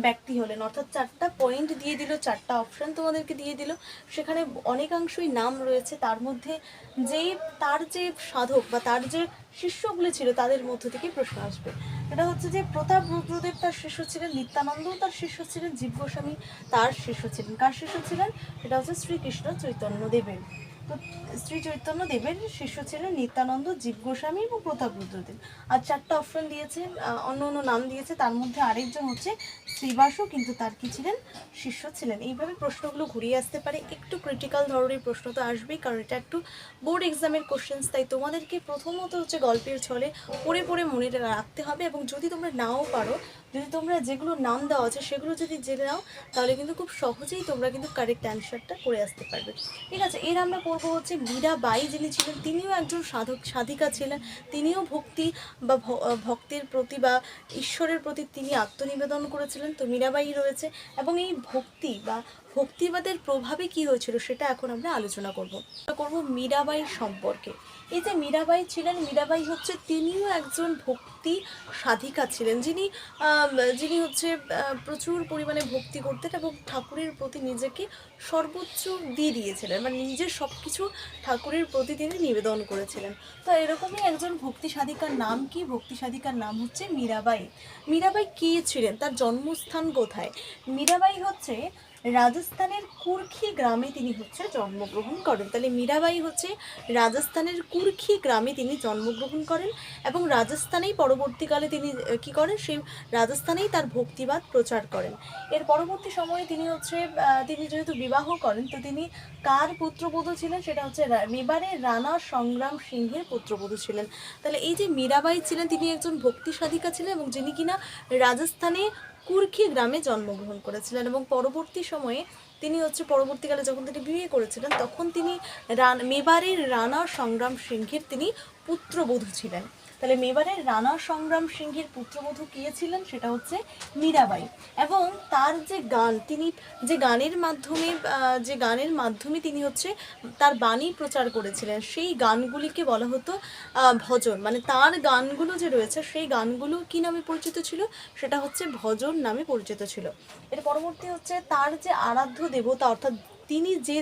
ব্যক্তি হলেন, অর্থাৎ 4টা পয়েন্ট দিয়ে দিল, 4টা অপশন তোমাদেরকে দিয়ে দিল, সেখানে অনেকাংশই নাম রয়েছে, তার মধ্যে তার যে সাধক বা তার যে শিষ্যগুলো ছিল তাদের মধ্য থেকে প্রশ্ন আসবে। এটা হচ্ছে যে প্রতাপ রুদ্রদেব তার শিষ্য ছিলেন, নিত্যানন্দ তার শিষ্য ছিলেন, জীব গোস্বামী তার শিষ্য ছিলেন। কার শিষ্য ছিলেন? এটা হচ্ছে শ্রীকৃষ্ণ চৈতন্যদেবের। তো শ্রী চৈতন্যদেবের শিষ্য ছিলেন নিত্যানন্দ, জীব গোস্বামী এবং প্রতাপ রুদ্রদেব। আর 4টা অপশন দিয়েছে, অন্য অন্য নাম দিয়েছে, তার মধ্যে আরেকজন হচ্ছে শ্রীবাসও কিন্তু তার কি ছিলেন? শিষ্য ছিলেন। এইভাবে প্রশ্নগুলো ঘুরিয়ে আসতে পারে, একটু ক্রিটিক্যাল ধরনের প্রশ্ন তো আসবেই, কারণ এটা একটু বোর্ড এক্সামের কোশ্চেন্স, তাই তোমাদেরকে প্রথমত হচ্ছে গল্পের ছলে পড়ে পড়ে মনে রাখতে হবে, এবং যদি তোমরা নাও পারো, যদি তোমরা যেগুলো নাম দেওয়া আছে সেগুলো যদি জেনে নাও, তাহলে কিন্তু খুব সহজেই তোমরা কিন্তু কারেক্ট অ্যান্সারটা করে আসতে পারবে। ঠিক আছে, এর আমরা পড়বো হচ্ছে মীরাবাই যিনি ছিলেন, তিনিও একজন সাধিকা ছিলেন। তিনিও ভক্তি বা ভক্তের প্রতি বা ঈশ্বরের প্রতি তিনি আত্মনিবেদন করেছিলেন। তো মীরাবাই রয়েছে, এবং এই ভক্তি বা ভক্তিবাদের প্রভাবে কি হয়েছিল সেটা এখন আমরা আলোচনা করব মীরাবাই সম্পর্কে। এই যে মীরাবাই ছিলেন, মীরাবাই হচ্ছে তিনিও একজন ভক্তি সাধিকা ছিলেন, যিনি হচ্ছে প্রচুর পরিমাণে ভক্তি করতেন এবং ঠাকুরের প্রতি নিজেকে সর্বোচ্চ দিয়ে দিয়েছিলেন, মানে নিজের সব কিছু ঠাকুরের প্রতি তিনি নিবেদন করেছিলেন। তো এরকমই একজন ভক্তি সাধিকার নাম কি? ভক্তি সাধিকার নাম হচ্ছে মীরাবাই। মীরাবাই কে ছিলেন? তার জন্মস্থান কোথায়? মীরাবাই হচ্ছে রাজস্থানের কুর্খি গ্রামে তিনি হচ্ছে জন্মগ্রহণ করেন। তাহলে মীরাবাই হচ্ছে রাজস্থানের কুর্খি গ্রামে তিনি জন্মগ্রহণ করেন, এবং রাজস্থানেই পরবর্তীকালে তিনি কি করেন? সেই রাজস্থানেই তার ভক্তিবাদ প্রচার করেন। এর পরবর্তী সময়ে তিনি যেহেতু বিবাহ করেন, তো তিনি কার পুত্রবধূ ছিলেন? সেটা হচ্ছে মেবারের রানা সংগ্রাম সিংহের পুত্রবধূ ছিলেন। তাহলে এই যে মীরাবাই ছিলেন, তিনি একজন ভক্তি সাধিকা ছিলেন, এবং যিনি কিনা রাজস্থানে কুর্খি গ্রামে জন্মগ্রহণ করেছিলেন, এবং পরবর্তী সময়ে পরবর্তীকালে যখন তিনি বিয়ে করেছিলেন, তখন তিনি মেবারের রানা সংগ্রাম সিংহের তিনি পুত্রবধূ ছিলেন। তাহলে মেবারের রানা সংগ্রাম সিংহের পুত্রবধূ কে ছিলেন? সেটা হচ্ছে মীরাবাই। এবং তার যে গান, তিনি যে গানের মাধ্যমে তিনি হচ্ছে তার বাণী প্রচার করেছিলেন, সেই গানগুলিকে বলা হতো ভজন। মানে তার গানগুলো যে রয়েছে, সেই গানগুলো কি নামে পরিচিত ছিল? সেটা হচ্ছে ভজন নামে পরিচিত ছিল। এর পরবর্তী হচ্ছে তার যে আরাধ্য দেবতা, অর্থাৎ তিনি যে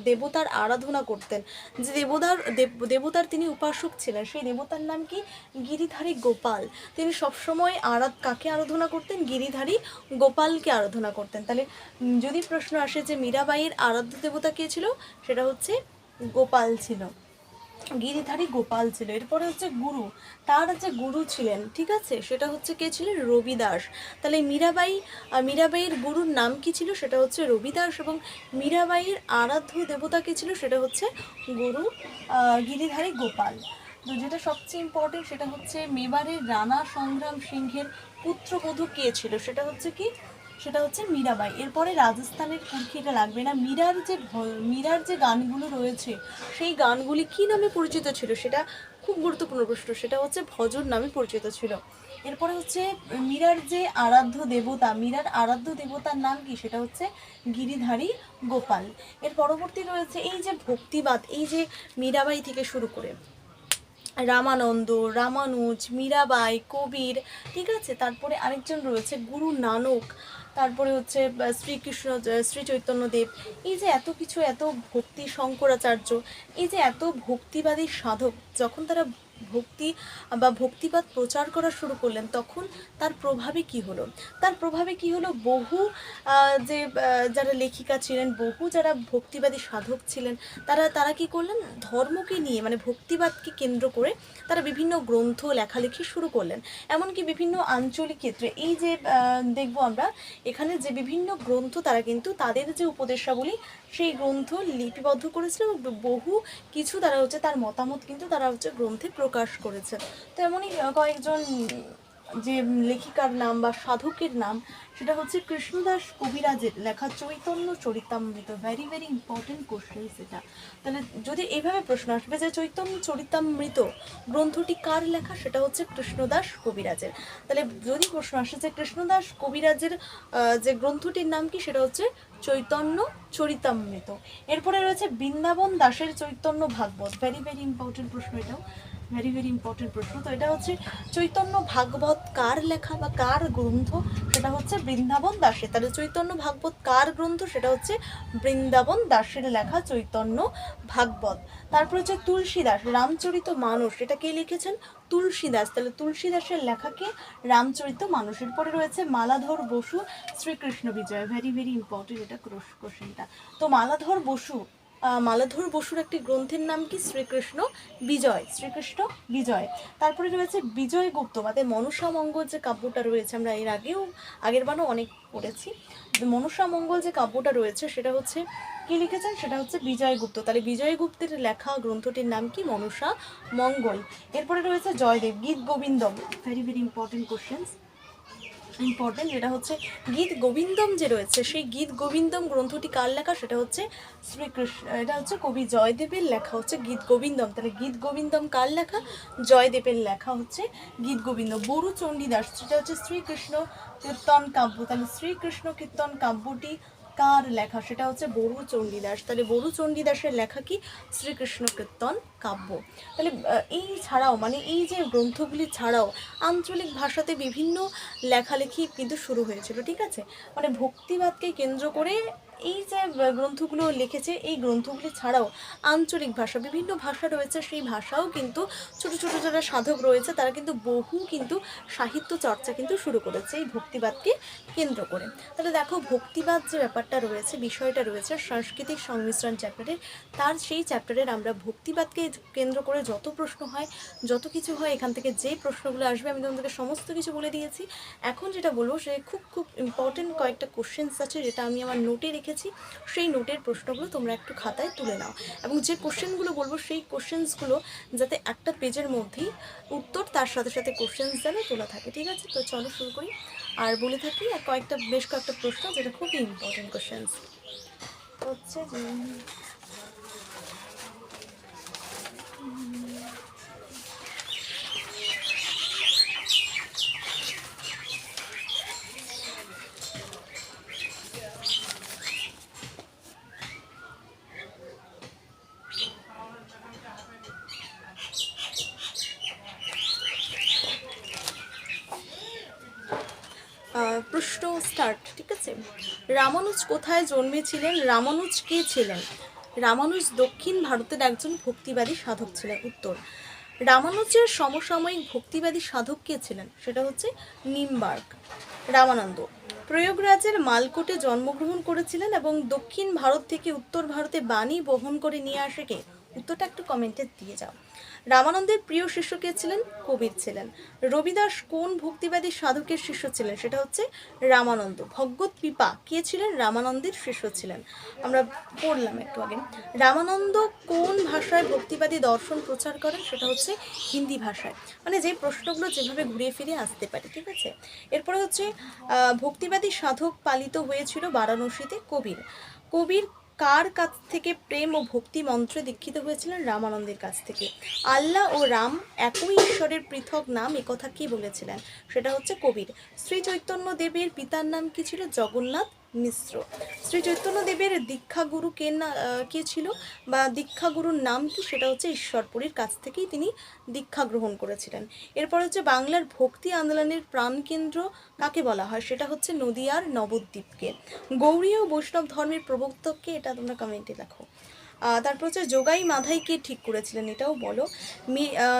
দেবতার আরাধনা করতেন, যে দেবতার তিনি উপাসক ছিলেন, সেই দেবতার নাম কি? গিরিধারী গোপাল। তিনি সবসময় কাকে আরাধনা করতেন? গিরিধারী গোপালকে আরাধনা করতেন। তাহলে যদি প্রশ্ন আসে যে মীরাবাইয়ের আরাধ্য দেবতা কে ছিল, সেটা হচ্ছে গোপাল ছিল, গিরিধারী গোপাল ছিল। এরপরে হচ্ছে গুরু, তার যে গুরু ছিলেন, ঠিক আছে, সেটা হচ্ছে কে ছিলেন? রবিদাস। তাহলে মীরাবাইয়ের গুরুর নাম কি ছিল? সেটা হচ্ছে রবিদাস। এবং মীরাবাইয়ের আরাধ্য দেবতা কে ছিল? সেটা হচ্ছে গুরু গিরিধারী গোপাল। তো যেটা সবচেয়ে ইম্পর্টেন্ট সেটা হচ্ছে মেবারের রানা সংগ্রাম সিংহের পুত্রবধূ কে ছিল? সেটা হচ্ছে কি? সেটা হচ্ছে মীরাবাই। এরপরে রাজস্থানের কুর্কি, এটা লাগবে না। মীরার যে গানগুলো রয়েছে সেই গানগুলি কি নামে পরিচিত ছিল? সেটা খুব গুরুত্বপূর্ণ প্রশ্ন। সেটা হচ্ছে ভজন নামে পরিচিত ছিল। এরপরে হচ্ছে মীরার আরাধ্য দেবতার নাম কি? সেটা হচ্ছে গিরিধারী গোপাল। এর পরবর্তী রয়েছে এই যে ভক্তিবাদ, এই যে মীরাবাই থেকে শুরু করে রামানন্দ, রামানুজ, মীরাবাই, কবির, ঠিক আছে, তারপরে আরেকজন রয়েছে গুরু নানক, তারপরে হচ্ছে শ্রীকৃষ্ণ, শ্রী চৈতন্যদেব, এই যে এত কিছু, এত ভক্তি, শঙ্করাচার্য, এই যে এত ভক্তিবাদী সাধক, যখন তারা ভক্তিবাদ প্রচার করা শুরু করলেন, তখন তার প্রভাবে কি হলো? বহু যারা লেখিকা ছিলেন, বহু যারা ভক্তিবাদী সাধক ছিলেন, তারা কি করলেন? ধর্মকে নিয়ে, মানে ভক্তিবাদকে কেন্দ্র করে তারা বিভিন্ন গ্রন্থ লেখালেখি শুরু করলেন। এমনকি বিভিন্ন আঞ্চলিক ক্ষেত্রে এই যে দেখবো আমরা এখানে যে বিভিন্ন গ্রন্থ, তারা কিন্তু তাদের যে উপদেশাবলী সেই গ্রন্থ লিপিবদ্ধ করেছিল এবং বহু কিছু তারা হচ্ছে তার মতামত কিন্তু তারা হচ্ছে গ্রন্থে প্রকাশ করেছে। তো এমনই কয়েকজন যে লেখিকার নাম বা সাধকের নাম, সেটা হচ্ছে কৃষ্ণদাস কবিরাজের লেখা Chaitanya Charitamrita. Very very important question সেটা। তাহলে যদি এইভাবে প্রশ্ন আসবে যে চৈতন্য চরিতামৃত গ্রন্থটি কার লেখা, সেটা হচ্ছে কৃষ্ণদাস কবিরাজের। তাহলে যদি প্রশ্ন আসে যে কৃষ্ণদাস কবিরাজের যে গ্রন্থটির নাম কি, সেটা হচ্ছে চৈতন্য চরিতামৃত। এরপরে রয়েছে বৃন্দাবন দাসের চৈতন্য ভাগবত। ভেরি ভেরি ইম্পর্টেন্ট প্রশ্ন, এটাও ভেরি ভেরি ইম্পর্টেন্ট প্রশ্ন। তো এটা হচ্ছে চৈতন্য ভাগবত কার লেখা বা কার গ্রন্থ? সেটা হচ্ছে বৃন্দাবন দাসের। তাহলে চৈতন্য ভাগবত কার গ্রন্থ? সেটা হচ্ছে বৃন্দাবন দাসের লেখা চৈতন্য ভাগবত। তারপর হচ্ছে তুলসীদাস রামচরিত মানস, এটা কে লিখেছেন? তুলসীদাস। তাহলে তুলসীদাসের লেখাকে রামচরিত মানসের। পরে রয়েছে মালাধর বসু শ্রীকৃষ্ণ বিজয়। ভেরি ভেরি ইম্পর্টেন্ট এটা কোশ্চেনটা। তো মালাধর বসুর একটি গ্রন্থের নাম কি? শ্রীকৃষ্ণ বিজয়। তারপরে রয়েছে বিজয়গুপ্ত, মানে মনসা মঙ্গল যে কাব্যটা রয়েছে, আমরা আগের বারও অনেক পড়েছি। মনসা মঙ্গল যে কাব্যটা রয়েছে সেটা হচ্ছে কি লিখেছেন? সেটা হচ্ছে বিজয়গুপ্ত। তাহলে বিজয়গুপ্তের লেখা গ্রন্থটির নাম কি? মনসা মঙ্গল। এরপরে রয়েছে জয়দেব গীত Govindam. Very very important questions, যেটা হচ্ছে গীত গোবিন্দম যে রয়েছে, সেই গীত গোবিন্দম গ্রন্থটি কার লেখা? সেটা হচ্ছে শ্রীকৃষ্ণ, এটা হচ্ছে কবি জয়দেবের লেখা হচ্ছে গীত গোবিন্দম। তাহলে গীত গোবিন্দম কার লেখা? জয়দেবের লেখা হচ্ছে গীত গোবিন্দ। বরু চণ্ডীদাস, সেটা হচ্ছে শ্রীকৃষ্ণ কীর্তন কাব্য। তাহলে শ্রীকৃষ্ণ কীর্তন কাব্যটি কার লেখা? সেটা হচ্ছে বরু চণ্ডীদাস। তাহলে বরু চণ্ডীদাসের লেখা কি? শ্রীকৃষ্ণ কীর্তন কাব্য। তাহলে এই ছাড়াও, মানে এই যে গ্রন্থগুলি ছাড়াও আঞ্চলিক ভাষাতে বিভিন্ন লেখালেখি কিন্তু শুরু হয়েছিল, ঠিক আছে, মানে ভক্তিবাদকে কেন্দ্র করে এই যে গ্রন্থগুলো লিখেছে, এই গ্রন্থগুলি ছাড়াও আঞ্চলিক ভাষা, বিভিন্ন ভাষা রয়েছে, সেই ভাষাও কিন্তু ছোটো ছোটো যারা সাধক রয়েছে তারা কিন্তু বহু কিন্তু সাহিত্য চর্চা কিন্তু শুরু করেছে এই ভক্তিবাদকে কেন্দ্র করে। তাহলে দেখো ভক্তিবাদ যে ব্যাপারটা রয়েছে, বিষয়টা রয়েছে সাংস্কৃতিক সংমিশ্রণ চ্যাপ্টারে, তার সেই চ্যাপ্টারের আমরা ভক্তিবাদকে কেন্দ্র করে যত প্রশ্ন হয়, যত কিছু হয়, এখান থেকে যে প্রশ্নগুলো আসবে আমি তোমাদেরকে সমস্ত কিছু বলে দিয়েছি। এখন যেটা বলবো সে খুব খুব ইম্পর্টেন্ট কয়েকটা কোশ্চেন্স আছে যেটা আমি আমার নোটে রেখেছি, সেই নোটের প্রশ্নগুলো তোমরা একটু খাতায় তুলে নাও, এবং যে কোশ্চেনগুলো বলবো সেই কোশ্চেন্সগুলো যাতে একটা পেজের মধ্যেই উত্তর তার সাথে সাথে কোশ্চেন্স যেন তোলা থাকে, ঠিক আছে। তো চলো শুরু করি। আর বলে থাকি আর বেশ কয়েকটা প্রশ্ন যেটা খুবই ইম্পর্টেন্ট কোশ্চেন্স হচ্ছে যে প্রশ্ন স্টার্ট, ঠিক আছে। রামানুজ কোথায় জন্মেছিলেন? রামানুজ কে ছিলেন? রামানুজ দক্ষিণ ভারতের একজন ভক্তিবাদী সাধক ছিলেন। উত্তর, রামানুজের সমসাময়িক ভক্তিবাদী সাধক কে ছিলেন? সেটা হচ্ছে নিম্বার্ক। রামানন্দ। প্রয়াগরাজের মালকোটে জন্মগ্রহণ করেছিলেন এবং দক্ষিণ ভারত থেকে উত্তর ভারতে বাণী বহন করে নিয়ে আসে কে? উত্তরটা একটু কমেন্টে দিয়ে যাও। রামানন্দের প্রিয় শিষ্য কে ছিলেন? কবির ছিলেন। রবিদাস কোন ভক্তিবাদী সাধকের শিষ্য ছিলেন? সেটা হচ্ছে রামানন্দ। ভগবত পিপা কে ছিলেন? রামানন্দের শিষ্য ছিলেন। আমরা পড়লাম একটু আগে। রামানন্দ কোন ভাষায় ভক্তিবাদী দর্শন প্রচার করেন? সেটা হচ্ছে হিন্দি ভাষায়। মানে যে প্রশ্নগুলো যেভাবে ঘুরিয়ে ফিরে আসতে পারে, ঠিক আছে। এরপরে হচ্ছে ভক্তিবাদী সাধক পালিত হয়েছিল বারাণসীতে? কবির। কবির কার কাছ থেকে প্রেম ও ভক্তি মন্ত্রে দীক্ষিত হয়েছিলেন? রামানন্দের কাছ থেকে। আল্লাহ ও রাম একই ঈশ্বরের পৃথক নাম, একথা কে বলেছিলেন? সেটা হচ্ছে কবির। শ্রী চৈতন্য দেবের পিতার নাম কি ছিল? জগন্নাথ মিশ্র। শ্রী চৈতন্য দেবের দীক্ষাগুরু কে ছিল বা দীক্ষাগুরুর নাম কি? সেটা হচ্ছে ঈশ্বরপুরীর কাছ থেকেই তিনি দীক্ষা গ্রহণ করেছিলেন। এরপর হচ্ছে বাংলার ভক্তি আন্দোলনের প্রাণকেন্দ্র কাকে বলা হয়? সেটা হচ্ছে নদিয়ার নবদ্বীপকে। গৌড়ী ও বৈষ্ণব ধর্মের প্রবর্তককে? এটা তোমরা কমেন্টে লেখো। তারপর হচ্ছে যোগাই মাধাই কে ঠিক করেছিলেন? এটাও বলো।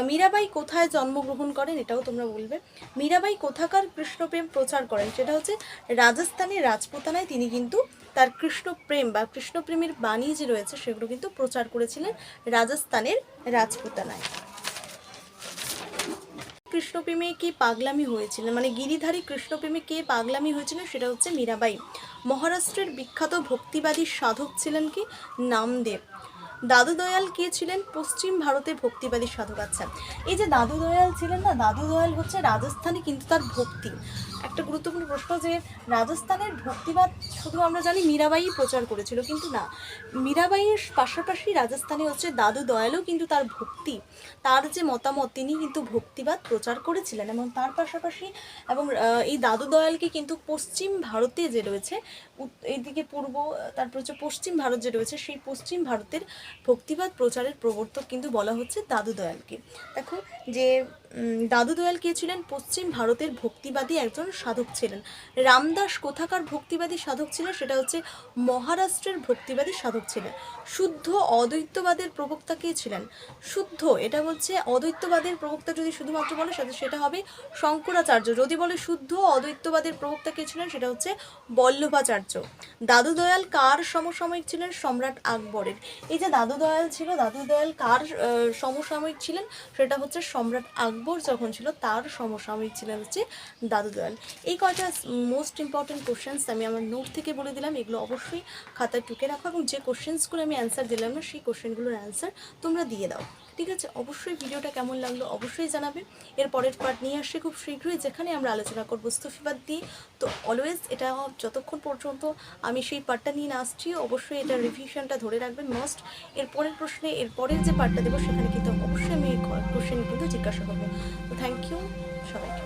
মীরাবাই কোথায় জন্মগ্রহণ করেন? এটাও তোমরা বলবে। মীরাবাই কোথাকার কৃষ্ণপ্রেম প্রচার করেন? সেটা হচ্ছে রাজস্থানের রাজপুতানায় তিনি কিন্তু তার কৃষ্ণপ্রেম বা কৃষ্ণপ্রেমের বাণী যে রয়েছে সেগুলো কিন্তু প্রচার করেছিলেন রাজস্থানের রাজপুতানায়। কৃষ্ণপ্রেমে কে পাগলামি হয়েছিলেন, মানে গিরিধারী কৃষ্ণপ্রেমে কে পাগলামি হয়েছিলেন? সেটা হচ্ছে মীরাবাই। মহারাষ্ট্রের বিখ্যাত ভক্তিবাদী সাধক ছিলেন কি? নামদেব। দাদু দয়াল কে ছিলেন? পশ্চিম ভারতের ভক্তিবাদী সাধক। আচ্ছা, এই যে দাদু দয়াল ছিলেন না, দাদু দয়াল হচ্ছে রাজস্থানে, কিন্তু তার ভক্তি একটা গুরুত্বপূর্ণ প্রশ্ন যে রাজস্থানের ভক্তিবাদ শুধু আমরা জানি মীরাবাই প্রচার করেছিল, কিন্তু না, মীরাবাইয়ের পাশাপাশি রাজস্থানে হচ্ছে দাদু দয়ালও কিন্তু তার ভক্তি, তার যে মতামত, তিনি কিন্তু ভক্তিবাদ প্রচার করেছিলেন। এবং তার পাশাপাশি এবং এই দাদু দয়ালকে কিন্তু পশ্চিম ভারতে যে রয়েছে, এইদিকে পূর্ব, তারপর হচ্ছে পশ্চিম ভারত যে রয়েছে, সেই পশ্চিম ভারতের ভক্তিবাদ প্রচারের প্রবর্তক কিন্তু বলা হচ্ছে দাদু দয়ালকে। দেখো যে দাদু দয়াল কে ছিলেন? পশ্চিম ভারতের ভক্তিবাদী একজন সাধক ছিলেন। রামদাস কোথাকার ভক্তিবাদী সাধক ছিলেন? সেটা হচ্ছে মহারাষ্ট্রের ভক্তিবাদী সাধক ছিলেন। শুদ্ধ অদ্বৈতবাদের প্রবক্তা কে ছিলেন? শুদ্ধ, এটা বলছে অদ্বৈতবাদের প্রবক্তা যদি শুধুমাত্র বলে সেটা হবে শঙ্করাচার্য। যদি বলে শুদ্ধ অদ্বৈতবাদের প্রবক্তা কে ছিলেন? সেটা হচ্ছে বল্লভাচার্য। দাদু দয়াল কার সমসাময়িক ছিলেন? সম্রাট আকবরের। এই যে দাদু দয়াল ছিল, দাদু দয়াল কার সমসাময়িক ছিলেন? সেটা হচ্ছে সম্রাট আকবর যখন ছিল তার সমসাময়িক ছিলেন হচ্ছে দাদু দয়াল। এই কয়টা মোস্ট ইম্পর্টেন্ট কোশ্চেন্স আমি আমার নোট থেকে বলে দিলাম, এগুলো অবশ্যই খাতায় টুকে রাখো এবং যে কোশ্চেন্সগুলো আমি অ্যান্সার দিলাম না সেই কোশ্চেনগুলোর অ্যান্সার তোমরা দিয়ে দাও, ঠিক আছে। অবশ্যই ভিডিওটা কেমন লাগলো অবশ্যই জানাবে। এর পরের পার্ট নিয়ে আসছে খুব শীঘ্রই, যেখানে আমরা আলোচনা করবো স্তফিবাদ দিয়ে। তো অলওয়েজ এটা যতক্ষণ পর্যন্ত আমি সেই পার্টটা নিয়ে না আসছি, অবশ্যই এটা রিভিশনটা ধরে রাখবেন মাস্ট। এরপরের প্রশ্নে এরপরের যে পার্টটা দেবো সেখানে কিন্তু অবশ্যই আমি কোশ্চেন কিন্তু জিজ্ঞাসা করবো। তো থ্যাংক ইউ সবাইকে।